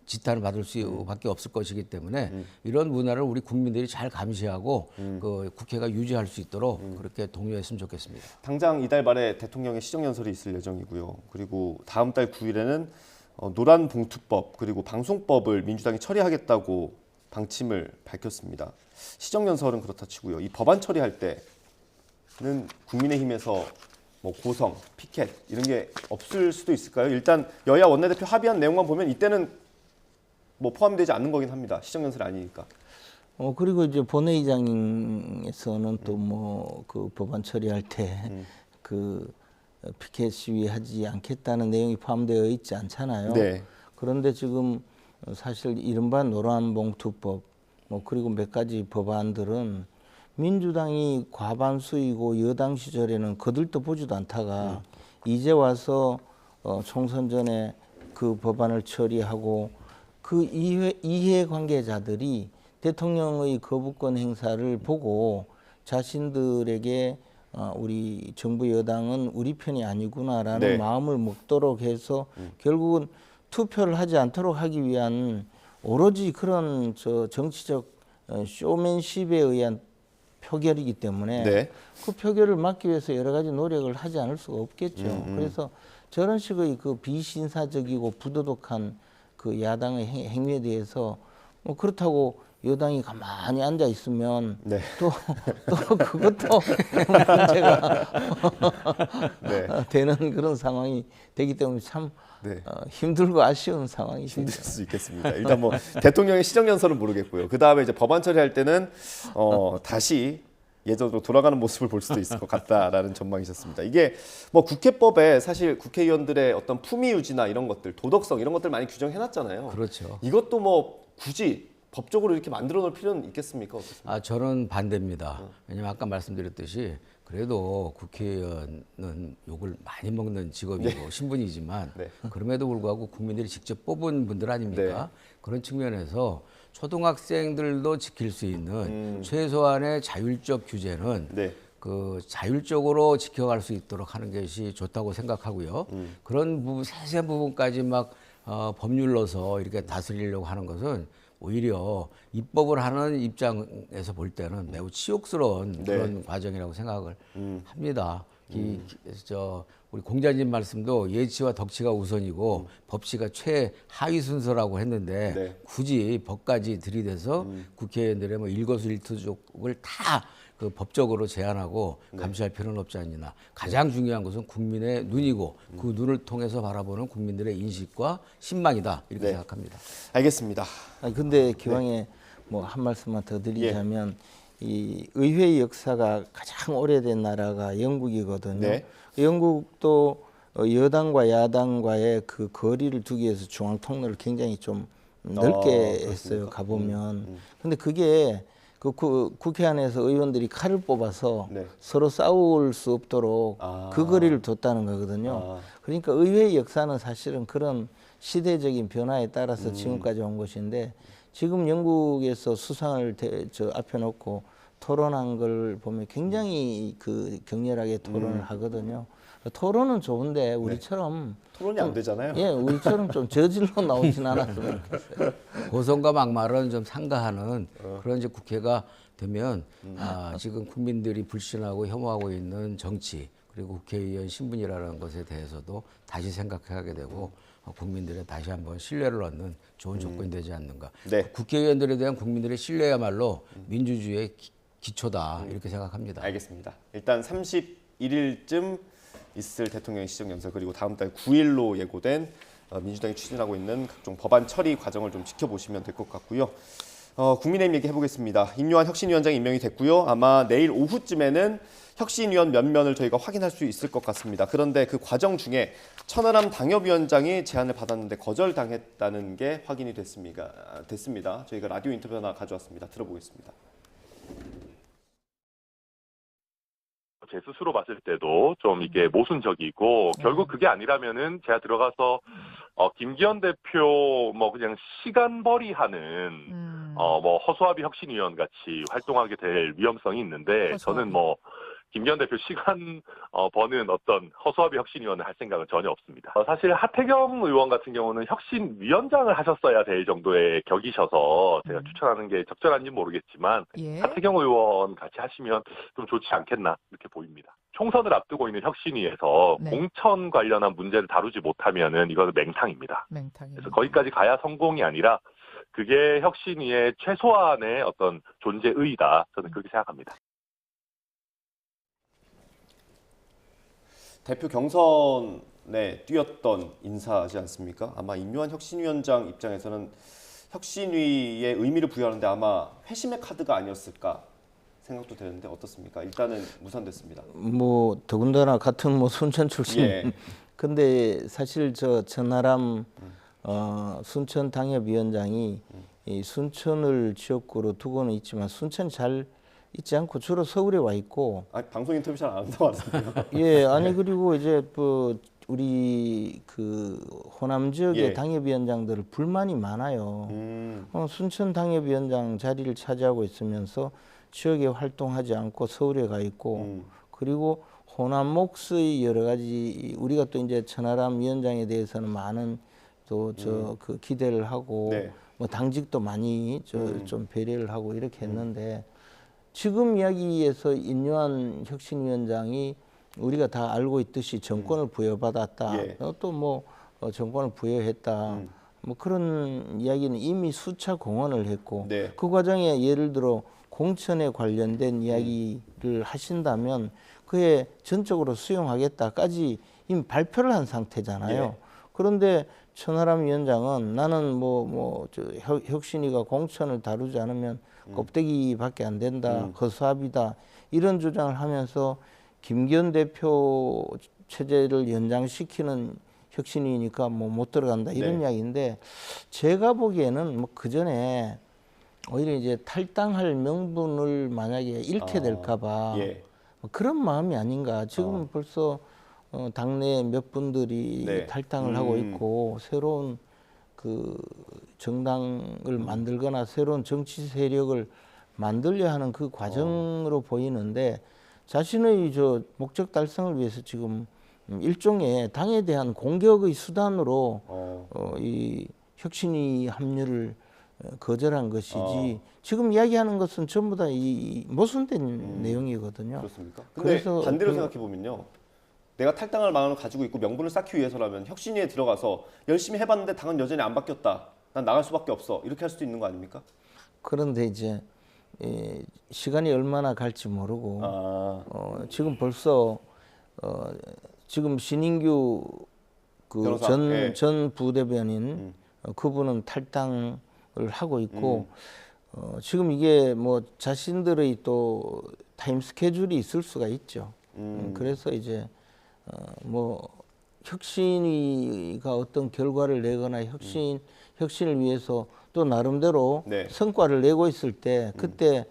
Speaker 14: 지탄을 받을 수밖에 없을 것이기 때문에 이런 문화를 우리 국민들이 잘 감시하고 그 국회가 유지할 수 있도록 그렇게 독려했으면 좋겠습니다.
Speaker 1: 당장 이달 말에 대통령의 시정연설이 있을 예정이고요. 그리고 다음 달 9일에는 노란봉투법 그리고 방송법을 민주당이 처리하겠다고 방침을 밝혔습니다. 시정연설은 그렇다 치고요. 이 법안 처리할 때는 국민의힘에서 뭐 고성, 피켓 이런 게 없을 수도 있을까요? 일단 여야 원내대표 합의한 내용만 보면 이때는 뭐 포함되지 않는 거긴 합니다. 시정연설이 아니니까.
Speaker 13: 그리고 이제 본회의장에서는 또 뭐 그 법안 처리할 때 그 피켓 시위하지 않겠다는 내용이 포함되어 있지 않잖아요. 그런데 지금 사실 이른바 노란봉투법 뭐 그리고 몇 가지 법안들은 민주당이 과반수이고 여당 시절에는 거들떠 보지도 않다가 이제 와서 총선 전에 그 법안을 처리하고 그 이해 관계자들이 대통령의 거부권 행사를 보고 자신들에게 우리 정부 여당은 우리 편이 아니구나라는 마음을 먹도록 해서 결국은 투표를 하지 않도록 하기 위한 오로지 그런 정치적 쇼맨십에 의한 표결이기 때문에 그 표결을 막기 위해서 여러 가지 노력을 하지 않을 수가 없겠죠. 그래서 저런 식의 그 비신사적이고 부도덕한 그 야당의 행위에 대해서 뭐 그렇다고 여당이 가만히 앉아 있으면
Speaker 1: 네.
Speaker 13: 또 그것도 문제가 되는 그런 상황이 되기 때문에 참 힘들고 아쉬운 상황이죠.
Speaker 1: 힘들 수 있겠습니다. 일단 뭐 대통령의 시정연설은 모르겠고요. 그 다음에 이제 법안 처리할 때는 다시 예전으로 돌아가는 모습을 볼 수도 있을 것 같다라는 전망이셨습니다. 이게 뭐 국회법에 사실 국회의원들의 어떤 품위 유지나 이런 것들, 도덕성 이런 것들 많이 규정해놨잖아요.
Speaker 14: 그렇죠.
Speaker 1: 이것도 뭐 굳이 법적으로 이렇게 만들어 놓을 필요는 있겠습니까? 어떻습니까?
Speaker 14: 저는 반대입니다. 왜냐하면 아까 말씀드렸듯이 그래도 국회의원은 욕을 많이 먹는 직업이고 신분이지만 그럼에도 불구하고 국민들이 직접 뽑은 분들 아닙니까? 그런 측면에서 초등학생들도 지킬 수 있는 최소한의 자율적 규제는 그 자율적으로 지켜갈 수 있도록 하는 것이 좋다고 생각하고요. 그런 세세한 부분까지 막 법률로서 이렇게 다스리려고 하는 것은 오히려 입법을 하는 입장에서 볼 때는 매우 치욕스러운 그런 과정이라고 생각을 합니다. 우리 공자님 말씀도 예치와 덕치가 우선이고 법치가 최하위 순서라고 했는데 굳이 법까지 들이대서 국회의원들의 뭐 일거수일투족을 다 그 법적으로 제한하고 감시할 필요는 없지 않느냐. 가장 중요한 것은 국민의 눈이고 그 눈을 통해서 바라보는 국민들의 인식과 신망이다 이렇게 생각합니다.
Speaker 1: 알겠습니다.
Speaker 13: 근데 기왕에 뭐 한 말씀만 더 드리자면 이 의회 역사가 가장 오래된 나라가 영국이거든요. 영국도 여당과 야당과의 그 거리를 두기 위해서 중앙 통로를 굉장히 좀 넓게 했어요. 가보면. 근데 그게 그 국회 안에서 의원들이 칼을 뽑아서 서로 싸울 수 없도록 그 거리를 뒀다는 거거든요. 그러니까 의회의 역사는 사실은 그런 시대적인 변화에 따라서 지금까지 온 것인데 지금 영국에서 수상을 앞에 놓고 토론한 걸 보면 굉장히 그 격렬하게 토론을 하거든요. 토론은 좋은데 우리처럼
Speaker 1: 토론이 안 되잖아요.
Speaker 13: 예, 우리처럼 좀 저질로 나오진 않았으면 좋겠어요.
Speaker 14: 고성과 막말은 좀 상가하는 그런 이제 국회가 되면 지금 국민들이 불신하고 혐오하고 있는 정치 그리고 국회의원 신분이라는 것에 대해서도 다시 생각하게 되고 국민들의 다시 한번 신뢰를 얻는 좋은 조건이 되지 않는가. 국회의원들에 대한 국민들의 신뢰야말로 민주주의의 기초다 이렇게 생각합니다.
Speaker 1: 알겠습니다. 일단 31일쯤 있을 대통령의 시정연설 그리고 다음 달 9일로 예고된 민주당이 추진하고 있는 각종 법안 처리 과정을 좀 지켜보시면 될 것 같고요. 국민의힘 얘기해보겠습니다. 임요한 혁신위원장이 임명이 됐고요. 아마 내일 오후쯤에는 혁신위원 면면을 저희가 확인할 수 있을 것 같습니다. 그런데 그 과정 중에 천하람 당협위원장이 제안을 받았는데 거절당했다는 게 확인이 됐습니다. 저희가 라디오 인터뷰 하나 가져왔습니다. 들어보겠습니다.
Speaker 15: 제 스스로 봤을 때도 좀 이게 모순적이고 결국 그게 아니라면은 제가 들어가서 김기현 대표 뭐 그냥 시간벌이하는 뭐 허수아비 혁신위원 같이 활동하게 될 위험성이 있는데 저는 뭐 김기현 대표 시간 버는 어떤 허수아비 혁신위원을 할 생각은 전혀 없습니다. 사실 하태경 의원 같은 경우는 혁신위원장을 하셨어야 될 정도의 격이셔서 제가 추천하는 게 적절한지 모르겠지만 하태경 의원 같이 하시면 좀 좋지 않겠나 이렇게 보입니다. 총선을 앞두고 있는 혁신위에서 공천 관련한 문제를 다루지 못하면은 이거는 맹탕입니다. 그래서 거기까지 가야 성공이 아니라 그게 혁신위의 최소한의 어떤 존재의의다. 저는 그렇게 생각합니다.
Speaker 1: 대표 경선에 뛰었던 인사지 않습니까? 아마 임요한 혁신위원장 입장에서는 혁신위의 의미를 부여하는데 아마 회심의 카드가 아니었을까 생각도 되는데 어떻습니까? 일단은 무산됐습니다.
Speaker 13: 뭐 더군다나 같은 뭐 순천 출신. 근데 사실 저 천하람 순천 당협위원장이 이 순천을 지역구로 두고는 있지만 순천 잘 있지 않고 주로 서울에 와 있고.
Speaker 1: 방송 인터뷰 잘 안 한다고 하던데요.
Speaker 13: 예, 아니 그리고 이제 뭐 우리 그 호남 지역의 당협위원장들 불만이 많아요. 순천 당협위원장 자리를 차지하고 있으면서 지역에 활동하지 않고 서울에 가 있고 그리고 호남 몫의 여러 가지 우리가 또 이제 천하람 위원장에 대해서는 많은 또 그 기대를 하고 뭐 당직도 많이 좀 배려를 하고 이렇게 했는데. 지금 이야기에서 임요한 혁신위원장이 우리가 다 알고 있듯이 정권을 부여받았다. 또 뭐 정권을 부여했다. 뭐 그런 이야기는 이미 수차 공언을 했고
Speaker 1: 네.
Speaker 13: 그 과정에 예를 들어 공천에 관련된 이야기를 하신다면 그에 전적으로 수용하겠다까지 이미 발표를 한 상태잖아요.
Speaker 1: 예.
Speaker 13: 그런데 천하람 위원장은 나는 혁신위가 공천을 다루지 않으면 껍데기밖에 안 된다, 허수아비다 이런 주장을 하면서 김기현 대표 체제를 연장시키는 혁신위니까 뭐 못 들어간다 이런
Speaker 1: 네.
Speaker 13: 이야기인데 제가 보기에는 뭐 그 전에 오히려 이제 탈당할 명분을 만약에 잃게 될까봐
Speaker 1: 예.
Speaker 13: 그런 마음이 아닌가. 지금 벌써 당내 몇 분들이
Speaker 1: 네.
Speaker 13: 탈당을 하고 있고 새로운 그 정당을 만들거나 새로운 정치 세력을 만들려 하는 그 과정으로 보이는데 자신의 목적 달성을 위해서 지금 일종의 당에 대한 공격의 수단으로 이 혁신위 합류를 거절한 것이지 지금 이야기하는 것은 전부 다 이 모순된 내용이거든요.
Speaker 1: 그렇습니까? 근데
Speaker 13: 그래서
Speaker 1: 반대로 생각해 보면요. 내가 탈당할 마음을 가지고 있고 명분을 쌓기 위해서라면 혁신위에 들어가서 열심히 해봤는데 당은 여전히 안 바뀌었다. 난 나갈 수밖에 없어. 이렇게 할 수도 있는 거 아닙니까?
Speaker 13: 그런데 이제 시간이 얼마나 갈지 모르고 지금 벌써 지금 신인규 그 전 부대변인 그분은 탈당을 하고 있고 지금 이게 뭐 자신들의 또 타임 스케줄이 있을 수가 있죠. 그래서 이제 뭐 혁신위가 어떤 결과를 내거나 혁신을 위해서 또 나름대로 성과를 내고 있을 때 그때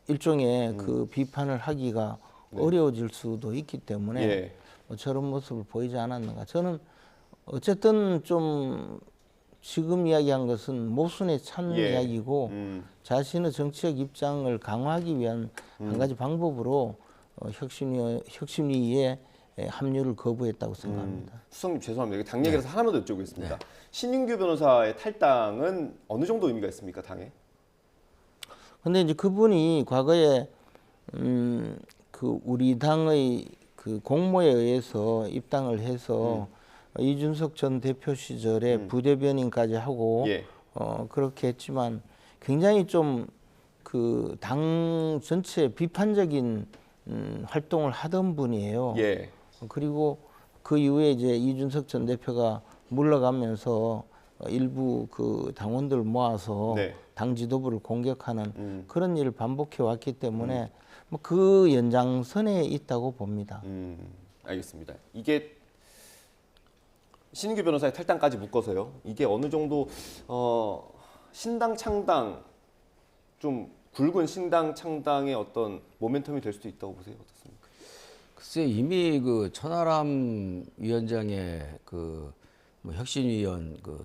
Speaker 13: 일종의 그 비판을 하기가 어려워질 수도 있기 때문에 뭐 저런 모습을 보이지 않았는가. 저는 어쨌든 좀 지금 이야기한 것은 모순에 찬 이야기고 자신의 정치적 입장을 강화하기 위한 한 가지 방법으로 혁신위에 합류를 거부했다고 생각합니다.
Speaker 1: 수석님 죄송합니다. 당 얘기라서 하나만 더 여쭤보겠습니다. 신인규 변호사의 탈당은 어느 정도 의미가 있습니까, 당에?
Speaker 13: 근데 이제 그분이 과거에 그 우리 당의 그 공모에 의해서 입당을 해서 이준석 전 대표 시절에 부대변인까지 하고 그렇게 했지만 굉장히 좀 그 당 전체 비판적인 활동을 하던 분이에요. 그리고 그 이후에 이제 이준석 전 대표가 물러가면서 일부 그 당원들 모아서 당 지도부를 공격하는 그런 일을 반복해 왔기 때문에 뭐 그 연장선에 있다고 봅니다.
Speaker 1: 알겠습니다. 이게 신인규 변호사의 탈당까지 묶어서요. 이게 어느 정도 신당 창당 좀 굵은 신당 창당의 어떤 모멘텀이 될 수도 있다고 보세요. 어떻습니까?
Speaker 14: 글쎄 이미 그 천하람 위원장의 그 뭐 혁신위원 그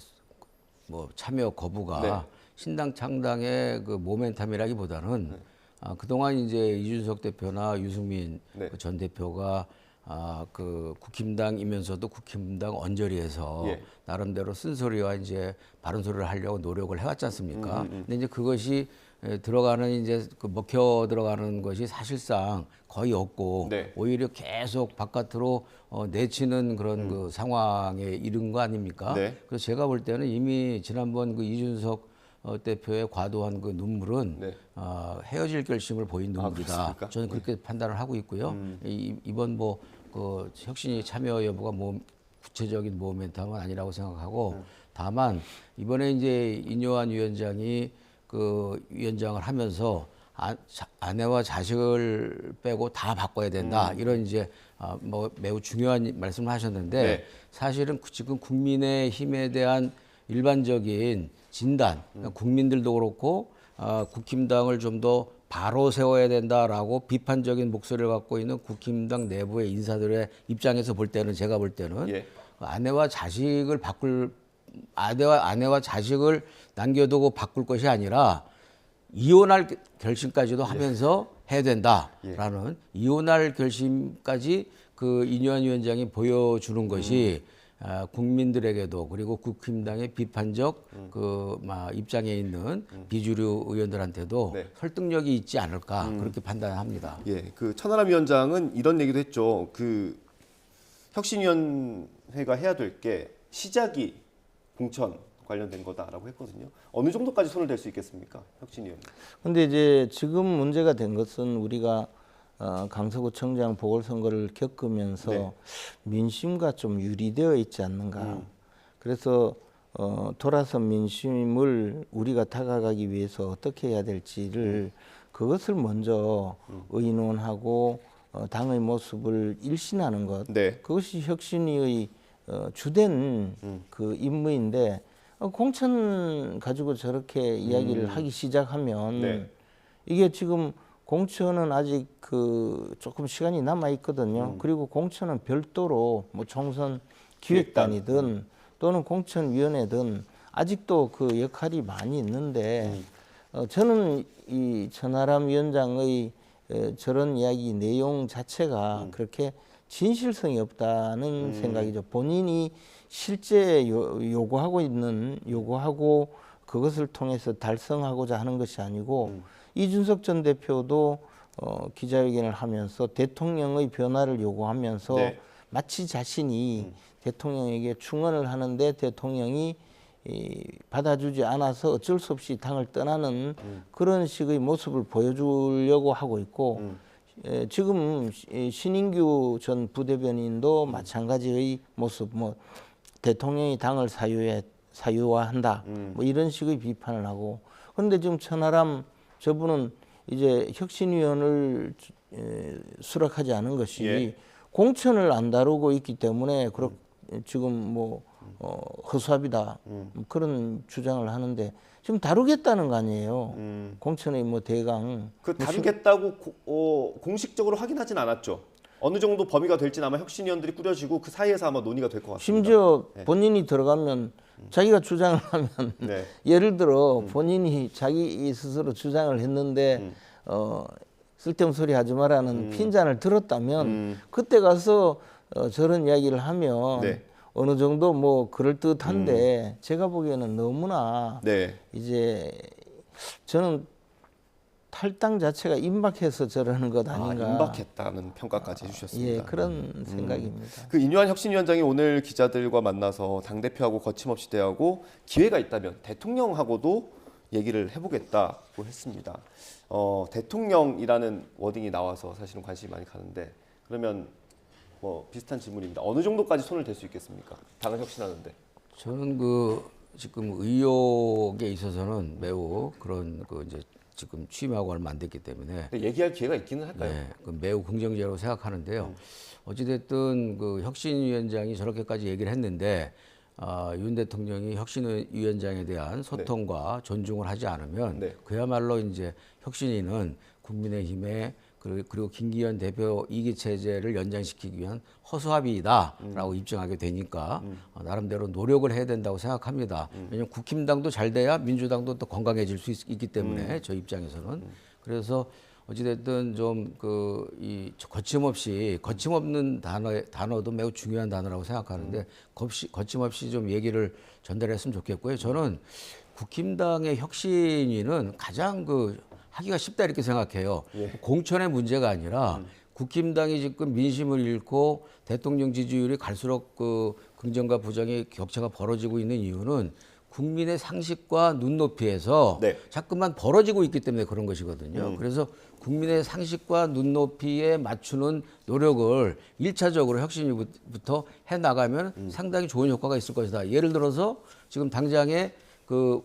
Speaker 14: 뭐 참여 거부가 신당 창당의 그 모멘텀이라기보다는 그동안 이제 이준석 대표나 유승민 그 전 대표가 그 국힘당이면서도 국힘당 언저리에서 나름대로 쓴소리와 이제 바른 소리를 하려고 노력을 해왔지 않습니까? 근데 이제 그것이 들어가는 이제 그 먹혀 들어가는 것이 사실상 거의 없고 오히려 계속 바깥으로 내치는 그런 그 상황에 이른 거 아닙니까? 그래서 제가 볼 때는 이미 지난번 그 이준석 대표의 과도한 그 눈물은 헤어질 결심을 보인 눈물이다. 저는 그렇게 판단을 하고 있고요. 이번 뭐 그 혁신이 참여 여부가 뭐 구체적인 모멘텀은 아니라고 생각하고 다만 이번에 이제 인요한 위원장이 그 위원장을 하면서 아내와 자식을 빼고 다 바꿔야 된다 이런 이제 뭐 매우 중요한 말씀을 하셨는데 사실은 지금 국민의힘에 대한 일반적인 진단, 국민들도 그렇고 국힘당을 좀 더 바로 세워야 된다라고 비판적인 목소리를 갖고 있는 국힘당 내부의 인사들의 입장에서 볼 때는 제가 볼 때는 아내와 자식을 남겨두고 바꿀 것이 아니라 이혼할 결심까지도 하면서 해야 된다라는 이혼할 결심까지 그 인요한 위원장이 보여주는 것이 국민들에게도 그리고 국힘당의 비판적 그 입장에 있는 비주류 의원들한테도 설득력이 있지 않을까 그렇게 판단합니다.
Speaker 1: 그 천하람 위원장은 이런 얘기도 했죠. 그 혁신위원회가 해야 될 게 시작이 공천 관련된 거다라고 했거든요. 어느 정도까지 손을 댈 수 있겠습니까, 혁신위원님?
Speaker 13: 근데 이제 지금 문제가 된 것은 우리가 강서구청장 보궐선거를 겪으면서
Speaker 1: 네.
Speaker 13: 민심과 좀 유리되어 있지 않는가. 그래서 돌아선 민심을 우리가 다가가기 위해서 어떻게 해야 될지를 그것을 먼저 의논하고 당의 모습을 일신하는 것.
Speaker 1: 네.
Speaker 13: 그것이 혁신위의 주된 그 임무인데 공천 가지고 저렇게 이야기를 하기 시작하면
Speaker 1: 네.
Speaker 13: 이게 지금 공천은 아직 그 조금 시간이 남아 있거든요. 그리고 공천은 별도로 뭐 총선 기획단이든 또는 공천위원회든 아직도 그 역할이 많이 있는데 저는 이 천하람 위원장의 저런 이야기 내용 자체가 그렇게 진실성이 없다는 생각이죠. 본인이 실제 요구하고 그것을 통해서 달성하고자 하는 것이 아니고 이준석 전 대표도 기자회견을 하면서 대통령의 변화를 요구하면서
Speaker 1: 네.
Speaker 13: 마치 자신이 대통령에게 충언을 하는데 대통령이 받아주지 않아서 어쩔 수 없이 당을 떠나는 그런 식의 모습을 보여주려고 하고 있고 지금 신인규 전 부대변인도 마찬가지의 모습, 뭐 대통령이 당을 사유화한다, 뭐 이런 식의 비판을 하고. 그런데 지금 천하람 저분은 이제 혁신위원을 수락하지 않은 것이
Speaker 1: 예.
Speaker 13: 공천을 안 다루고 있기 때문에 지금 뭐 허수아비다 그런 주장을 하는데 지금 다루겠다는 거 아니에요. 공천의 뭐 대강.
Speaker 1: 그 다루겠다고 공식적으로 확인하진 않았죠. 어느 정도 범위가 될지는 아마 혁신위원들이 꾸려지고 그 사이에서 아마 논의가 될 것 같습니다.
Speaker 13: 심지어
Speaker 1: 네.
Speaker 13: 본인이 들어가면 자기가 주장을 하면
Speaker 1: 네.
Speaker 13: 예를 들어 본인이 자기 스스로 주장을 했는데 쓸데없는 소리 하지 마라는 핀잔을 들었다면 그때 가서 저런 이야기를 하면
Speaker 1: 네.
Speaker 13: 어느 정도 뭐 그럴듯한데 제가 보기에는 너무나
Speaker 1: 네.
Speaker 13: 이제 저는 탈당 자체가 임박해서 저러는 것 아닌가.
Speaker 1: 임박했다는 평가까지 해주셨습니다.
Speaker 13: 예, 그런 생각입니다.
Speaker 1: 그 인유한 혁신위원장이 오늘 기자들과 만나서 당대표하고 거침없이 대하고 기회가 있다면 대통령하고도 얘기를 해보겠다고 했습니다. 대통령이라는 워딩이 나와서 사실은 관심이 많이 가는데 그러면 뭐 비슷한 질문입니다. 어느 정도까지 손을 댈 수 있겠습니까? 당을 혁신하는데.
Speaker 14: 저는 그 지금 의혹에 있어서는 매우 그런 그 이제 지금 취임하고 얼마 안 됐기 때문에
Speaker 1: 얘기할 기회가 있기는 할까요?
Speaker 14: 네, 그 매우 긍정적으로 생각하는데요. 어찌됐든 그 혁신위원장이 저렇게까지 얘기를 했는데 윤 대통령이 혁신위원장에 대한 소통과 존중을 하지 않으면 그야말로 이제 혁신위는 국민의힘의 그리고 김기현 대표 이기 체제를 연장시키기 위한 허수아비다라고 입증하게 되니까 나름대로 노력을 해야 된다고 생각합니다. 왜냐하면 국힘당도 잘 돼야 민주당도 또 건강해질 수 있기 때문에 저 입장에서는 그래서 어찌됐든 좀 이 거침없는 단어도 매우 중요한 단어라고 생각하는데 거침없이 좀 얘기를 전달했으면 좋겠고요. 저는 국힘당의 혁신위는 가장 하기가 쉽다 이렇게 생각해요.
Speaker 1: 예.
Speaker 14: 공천의 문제가 아니라 국힘당이 지금 민심을 잃고 대통령 지지율이 갈수록 긍정과 부정의 격차가 벌어지고 있는 이유는 국민의 상식과 눈높이에서 자꾸만 벌어지고 있기 때문에 그런 것이거든요. 그래서 국민의 상식과 눈높이에 맞추는 노력을 1차적으로 혁신위부터 해나가면 상당히 좋은 효과가 있을 것이다. 예를 들어서 지금 당장에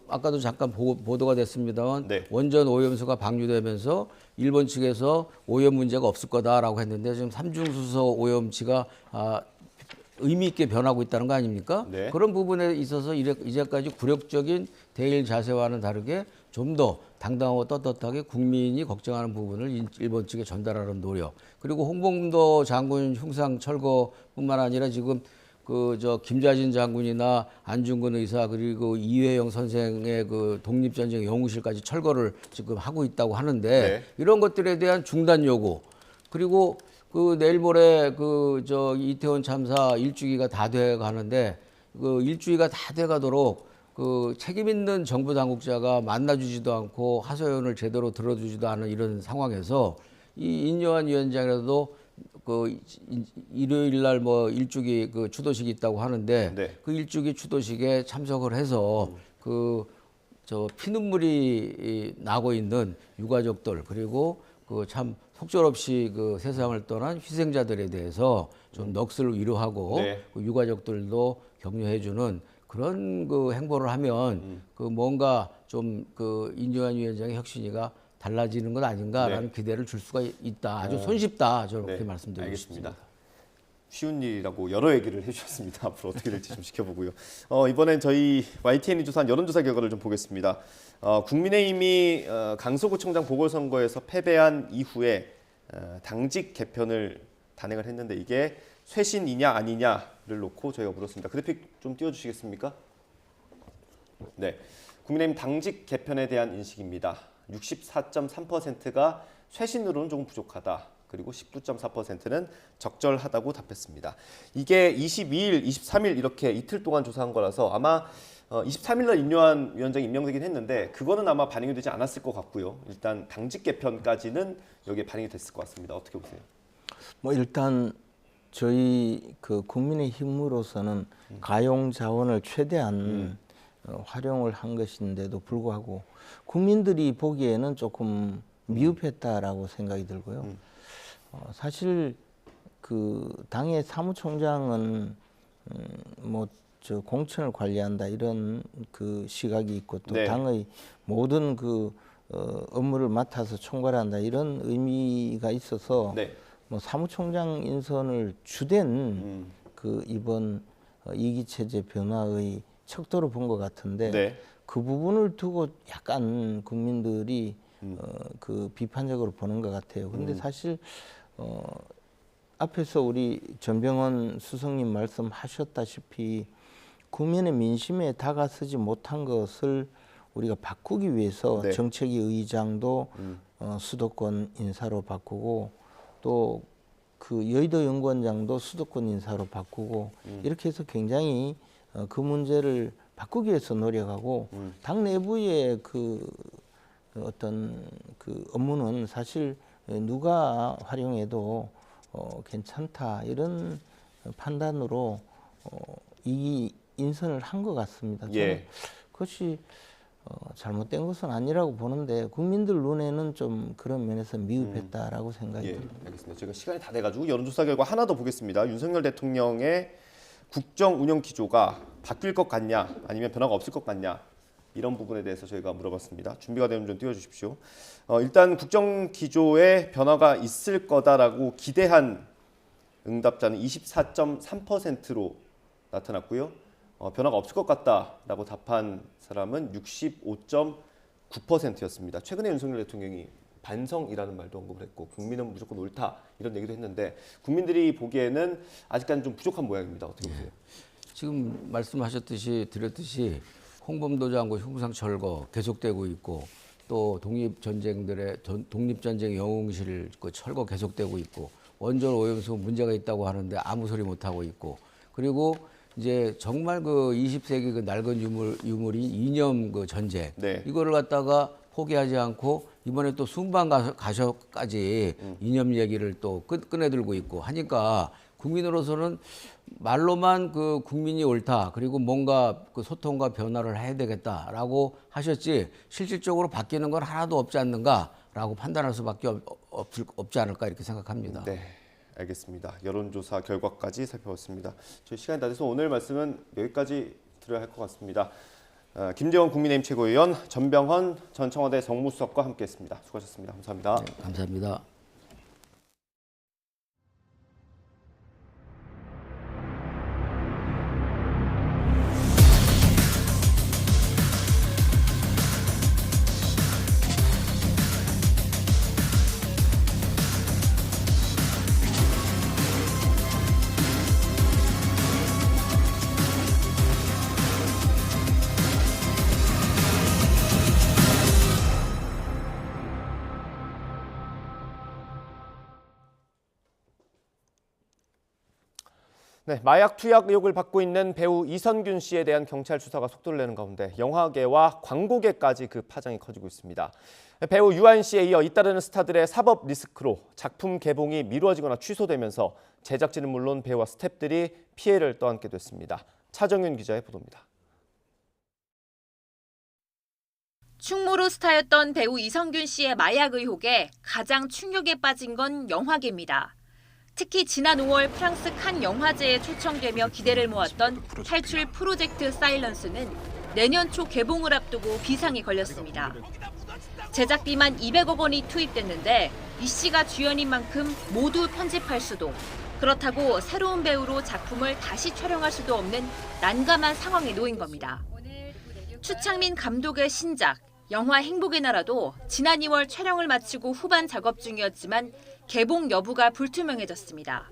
Speaker 14: 아까도 잠깐 보도가 됐습니다만 원전 오염수가 방류되면서 일본 측에서 오염 문제가 없을 거다라고 했는데 지금 삼중수소 오염치가 의미 있게 변하고 있다는 거 아닙니까? 그런 부분에 있어서 이제까지 굴욕적인 대일 자세와는 다르게 좀 더 당당하고 떳떳하게 국민이 걱정하는 부분을 일본 측에 전달하는 노력. 그리고 홍범도 장군 흉상 철거뿐만 아니라 지금 김좌진 장군이나 안중근 의사 그리고 이회영 선생의 독립전쟁 연구실까지 철거를 지금 하고 있다고 하는데 이런 것들에 대한 중단 요구 그리고 내일 모레 이태원 참사 일주기가 다 돼 가는데 일주기가 다 돼 가도록 책임 있는 정부 당국자가 만나주지도 않고 하소연을 제대로 들어주지도 않은 이런 상황에서 이 인요한 위원장이라도 그 일요일 날 뭐 일주기 그 추도식이 있다고 하는데
Speaker 1: 네.
Speaker 14: 그 일주기 추도식에 참석을 해서 그 저 피눈물이 나고 있는 유가족들 그리고 그 참 속절없이 그 세상을 떠난 희생자들에 대해서 좀 넋을 위로하고
Speaker 1: 네.
Speaker 14: 그 유가족들도 격려해주는 그런 그 행보를 하면 그 뭔가 좀 그 인요한 위원장의 혁신위가 달라지는 것 아닌가라는 기대를 줄 수가 있다. 아주 손쉽다. 저렇게
Speaker 1: 네,
Speaker 14: 말씀드리고
Speaker 1: 알겠습니다.
Speaker 14: 싶습니다.
Speaker 1: 쉬운 일이라고 여러 얘기를 해주셨습니다. 앞으로 어떻게 될지 좀 지켜보고요. 이번엔 저희 YTN이 조사한 여론조사 결과를 좀 보겠습니다. 국민의힘이 강서구청장 보궐선거에서 패배한 이후에 당직 개편을 단행을 했는데 이게 쇄신이냐 아니냐를 놓고 저희가 물었습니다. 그래픽 좀 띄워주시겠습니까? 네, 국민의힘 당직 개편에 대한 인식입니다. 64.3%가 쇄신으로는 조금 부족하다. 그리고 19.4%는 적절하다고 답했습니다. 이게 22일, 23일 이렇게 이틀 동안 조사한 거라서 아마 23일 날 인요한 위원장이 임명되긴 했는데 그거는 아마 반영이 되지 않았을 것 같고요. 일단 당직 개편까지는 여기에 반영이 됐을 것 같습니다. 어떻게 보세요?
Speaker 13: 뭐 일단 저희 그 국민의힘으로서는 가용 자원을 최대한 활용을 한 것인데도 불구하고 국민들이 보기에는 조금 미흡했다라고 생각이 들고요. 사실 그 당의 사무총장은 뭐 저 공천을 관리한다 이런 그 시각이 있고 또
Speaker 1: 네.
Speaker 13: 당의 모든 그 업무를 맡아서 총괄한다 이런 의미가 있어서
Speaker 1: 네.
Speaker 13: 뭐 사무총장 인선을 주된 그 이번 이기 체제 변화의 척도로 본 것 같은데
Speaker 1: 네.
Speaker 13: 그 부분을 두고 약간 국민들이 그 비판적으로 보는 것 같아요. 근데 사실 앞에서 우리 전병헌 수석님 말씀하셨다시피 국민의 민심에 다가서지 못한 것을 우리가 바꾸기 위해서
Speaker 1: 네.
Speaker 13: 정책위 의장도 수도권 인사로 바꾸고 또 그 여의도 연구원장도 수도권 인사로 바꾸고 이렇게 해서 굉장히 그 문제를 바꾸기 위해서 노력하고 당 내부의 그 어떤 그 업무는 사실 누가 활용해도 괜찮다 이런 판단으로 이 인선을 한 것 같습니다. 저는
Speaker 1: 예.
Speaker 13: 그것이 잘못된 것은 아니라고 보는데 국민들 눈에는 좀 그런 면에서 미흡했다라고 생각이 듭니다.
Speaker 1: 알겠습니다. 저희가 시간이 다 돼가지고 여론조사 결과 하나 더 보겠습니다. 윤석열 대통령의 국정 운영 기조가 바뀔 것 같냐 아니면 변화가 없을 것 같냐 이런 부분에 대해서 저희가 물어봤습니다. 준비가 되면 좀 띄워주십시오. 일단 국정 기조에 변화가 있을 거다라고 기대한 응답자는 24.3%로 나타났고요. 변화가 없을 것 같다라고 답한 사람은 65.9%였습니다. 최근에 윤석열 대통령이 반성이라는 말도 언급을 했고 국민은 무조건 옳다 이런 얘기도 했는데 국민들이 보기에는 아직까지 좀 부족한 모양입니다. 어떻게 보세요?
Speaker 14: 지금 말씀하셨듯이 드렸듯이 홍범도 장군 흉상 철거 계속되고 있고 또 독립전쟁 영웅실 그 철거 계속되고 있고 원전 오염수 문제가 있다고 하는데 아무 소리 못 하고 있고 그리고 이제 정말 그 20세기 그 낡은 유물인 이념 그 전쟁
Speaker 1: 네.
Speaker 14: 이거를 갖다가 포기하지 않고 이번에 또 순방 가셔까지 이념 얘기를 또 꺼내들고 있고 하니까 국민으로서는 말로만 그 국민이 옳다 그리고 뭔가 그 소통과 변화를 해야 되겠다라고 하셨지 실질적으로 바뀌는 건 하나도 없지 않는가라고 판단할 수밖에 없지 않을까 이렇게 생각합니다.
Speaker 1: 네, 알겠습니다. 여론조사 결과까지 살펴봤습니다. 저희 시간이 다 돼서 오늘 말씀은 여기까지 드려야 할 것 같습니다. 김재원 국민의힘 최고위원, 전병헌 전 청와대 정무수석과 함께했습니다. 수고하셨습니다. 감사합니다.
Speaker 14: 네, 감사합니다.
Speaker 1: 네, 마약 투약 의혹을 받고 있는 배우 이선균 씨에 대한 경찰 수사가 속도를 내는 가운데 영화계와 광고계까지 그 파장이 커지고 있습니다. 배우 유아인 씨에 이어 잇따르는 스타들의 사법 리스크로 작품 개봉이 미뤄지거나 취소되면서 제작진은 물론 배우와 스태프들이 피해를 떠안게 됐습니다. 차정윤 기자의 보도입니다.
Speaker 16: 충무로 스타였던 배우 이선균 씨의 마약 의혹에 가장 충격에 빠진 건 영화계입니다. 특히 지난 5월 프랑스 칸 영화제에 초청되며 기대를 모았던 탈출 프로젝트 사일런스는 내년 초 개봉을 앞두고 비상이 걸렸습니다. 제작비만 200억 원이 투입됐는데 이 씨가 주연인 만큼 모두 편집할 수도, 그렇다고 새로운 배우로 작품을 다시 촬영할 수도 없는 난감한 상황에 놓인 겁니다. 추창민 감독의 신작 영화 행복의 나라도 지난 2월 촬영을 마치고 후반 작업 중이었지만 개봉 여부가 불투명해졌습니다.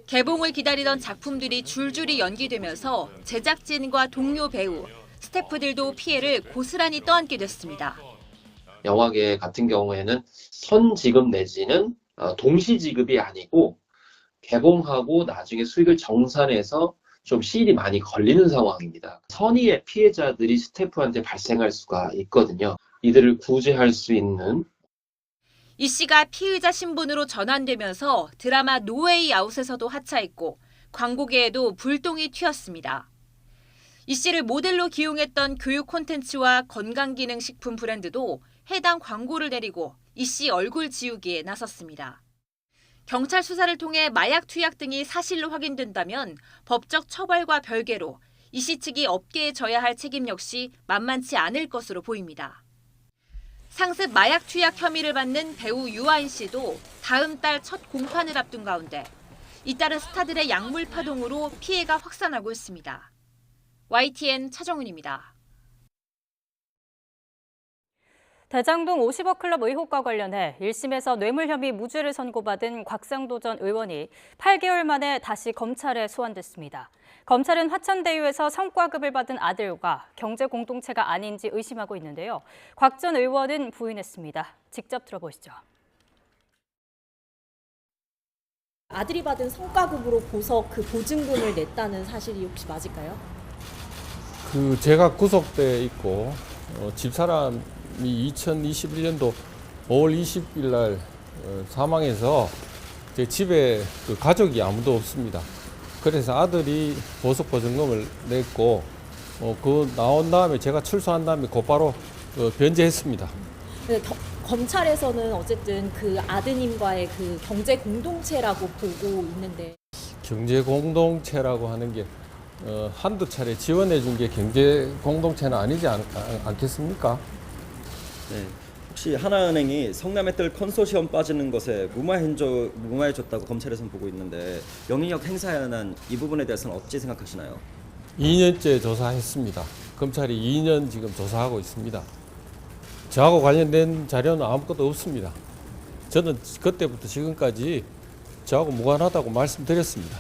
Speaker 16: 개봉을 기다리던 작품들이 줄줄이 연기되면서 제작진과 동료 배우, 스태프들도 피해를 고스란히 떠안게 됐습니다.
Speaker 17: 영화계 같은 경우에는 선지급 내지는 동시지급이 아니고 개봉하고 나중에 수익을 정산해서 좀 시일이 많이 걸리는 상황입니다. 선의의 피해자들이 스태프한테 발생할 수가 있거든요. 이들을 구제할 수 있는
Speaker 16: 이 씨가 피의자 신분으로 전환되면서 드라마 노웨이 아웃에서도 하차했고 광고계에도 불똥이 튀었습니다. 이 씨를 모델로 기용했던 교육 콘텐츠와 건강기능식품 브랜드도 해당 광고를 내리고 이 씨 얼굴 지우기에 나섰습니다. 경찰 수사를 통해 마약 투약 등이 사실로 확인된다면 법적 처벌과 별개로 이 씨 측이 업계에 져야 할 책임 역시 만만치 않을 것으로 보입니다. 상습 마약 투약 혐의를 받는 배우 유아인 씨도 다음 달 첫 공판을 앞둔 가운데 잇따른 스타들의 약물 파동으로 피해가 확산하고 있습니다. YTN 차정은입니다.
Speaker 2: 대장동 50억 클럽 의혹과 관련해 1심에서 뇌물 혐의 무죄를 선고받은 곽상도 전 의원이 8개월 만에 다시 검찰에 소환됐습니다. 검찰은 화천대유에서 성과급을 받은 아들과 경제 공동체가 아닌지 의심하고 있는데요. 곽 전 의원은 부인했습니다. 직접 들어보시죠.
Speaker 18: 아들이 받은 성과급으로 보석 그 보증금을 냈다는 사실이 혹시 맞을까요?
Speaker 19: 제가 구속돼 있고 집사람이 2021년도 5월 20일 날 사망해서 제 집에 가족이 아무도 없습니다. 그래서 아들이 보석 보증금을 냈고 그 나온 다음에 제가 출소한 다음에 곧바로 변제했습니다.
Speaker 18: 네, 검찰에서는 어쨌든 그 아드님과의 그 경제 공동체라고 보고 있는데
Speaker 19: 경제 공동체라고 하는 게 한두 차례 지원해 준 게 경제 공동체는 아니지 않겠습니까?
Speaker 20: 네. 혹시 하나은행이 성남의뜰 컨소시엄 빠지는 것에 무마해줬다고 검찰에서는 보고 있는데 영향력 행사에 관한 이 부분에 대해서는 어찌 생각하시나요?
Speaker 19: 2년째 조사했습니다. 검찰이 2년 지금 조사하고 있습니다. 저하고 관련된 자료는 아무것도 없습니다. 저는 그때부터 지금까지 저하고 무관하다고 말씀드렸습니다.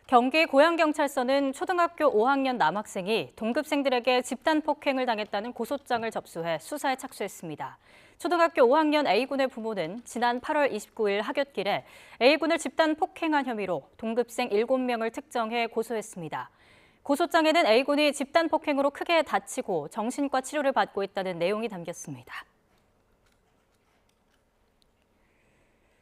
Speaker 2: 경기 고양경찰서는 초등학교 5학년 남학생이 동급생들에게 집단 폭행을 당했다는 고소장을 접수해 수사에 착수했습니다. 초등학교 5학년 A군의 부모는 지난 8월 29일 하굣길에 A군을 집단 폭행한 혐의로 동급생 7명을 특정해 고소했습니다. 고소장에는 A군이 집단 폭행으로 크게 다치고 정신과 치료를 받고 있다는 내용이 담겼습니다.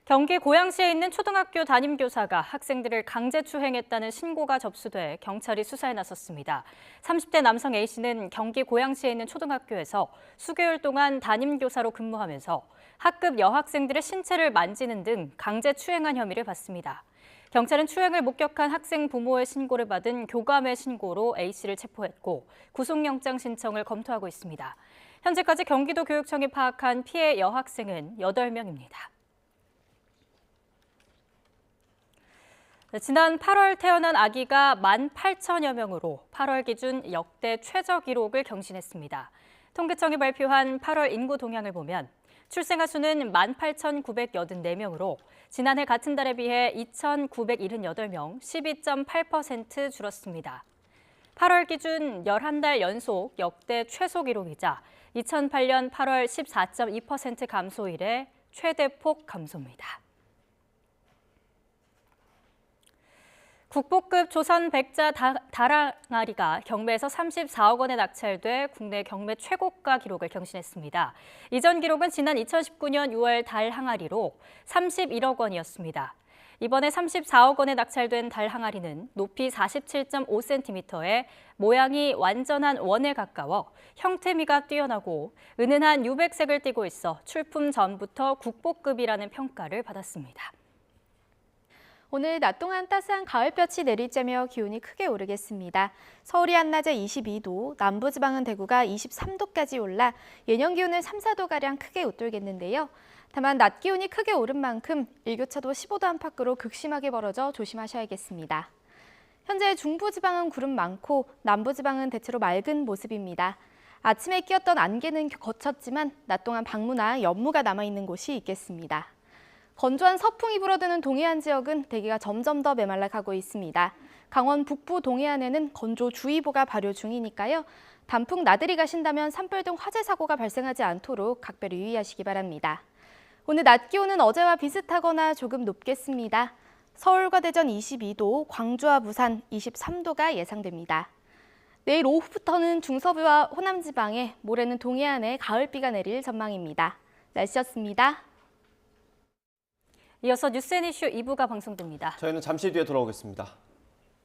Speaker 2: 경기 고양시에 있는 초등학교 담임교사가 학생들을 강제추행했다는 신고가 접수돼 경찰이 수사에 나섰습니다. 30대 남성 A씨는 경기 고양시에 있는 초등학교에서 수개월 동안 담임교사로 근무하면서 학급 여학생들의 신체를 만지는 등 강제추행한 혐의를 받습니다. 경찰은 추행을 목격한 학생 부모의 신고를 받은 교감의 신고로 A씨를 체포했고 구속영장 신청을 검토하고 있습니다. 현재까지 경기도 교육청이 파악한 피해 여학생은 8명입니다. 지난 8월 태어난 아기가 18,000여 명으로 8월 기준 역대 최저 기록을 경신했습니다. 통계청이 발표한 8월 인구 동향을 보면 출생아 수는 18,984명으로 지난해 같은 달에 비해 2,978명, 12.8% 줄었습니다. 8월 기준 11달 연속 역대 최소 기록이자 2008년 8월 14.2% 감소 이래 최대폭 감소입니다. 국보급 조선 백자 다랑아리가 경매에서 34억 원에 낙찰돼 국내 경매 최고가 기록을 경신했습니다. 이전 기록은 지난 2019년 6월 달 항아리로 31억 원이었습니다. 이번에 34억 원에 낙찰된 달 항아리는 높이 47.5cm에 모양이 완전한 원에 가까워 형태미가 뛰어나고 은은한 유백색을 띠고 있어 출품 전부터 국보급이라는 평가를 받았습니다.
Speaker 21: 오늘 낮 동안 따스한 가을볕이 내리쬐며 기온이 크게 오르겠습니다. 서울이 한낮에 22도, 남부지방은 대구가 23도까지 올라 예년 기온을 3, 4도가량 크게 웃돌겠는데요. 다만 낮 기온이 크게 오른 만큼 일교차도 15도 안팎으로 극심하게 벌어져 조심하셔야겠습니다. 현재 중부지방은 구름 많고 남부지방은 대체로 맑은 모습입니다. 아침에 끼었던 안개는 거쳤지만 낮 동안 방무나 연무가 남아있는 곳이 있겠습니다. 건조한 서풍이 불어드는 동해안 지역은 대기가 점점 더 메말라 가고 있습니다. 강원 북부 동해안에는 건조주의보가 발효 중이니까요. 단풍 나들이 가신다면 산불 등 화재 사고가 발생하지 않도록 각별히 유의하시기 바랍니다. 오늘 낮 기온은 어제와 비슷하거나 조금 높겠습니다. 서울과 대전 22도, 광주와 부산 23도가 예상됩니다. 내일 오후부터는 중서부와 호남 지방에, 모레는 동해안에 가을비가 내릴 전망입니다. 날씨였습니다.
Speaker 2: 이어서 뉴스앤이슈 2부가 방송됩니다.
Speaker 1: 저희는 잠시 뒤에 돌아오겠습니다.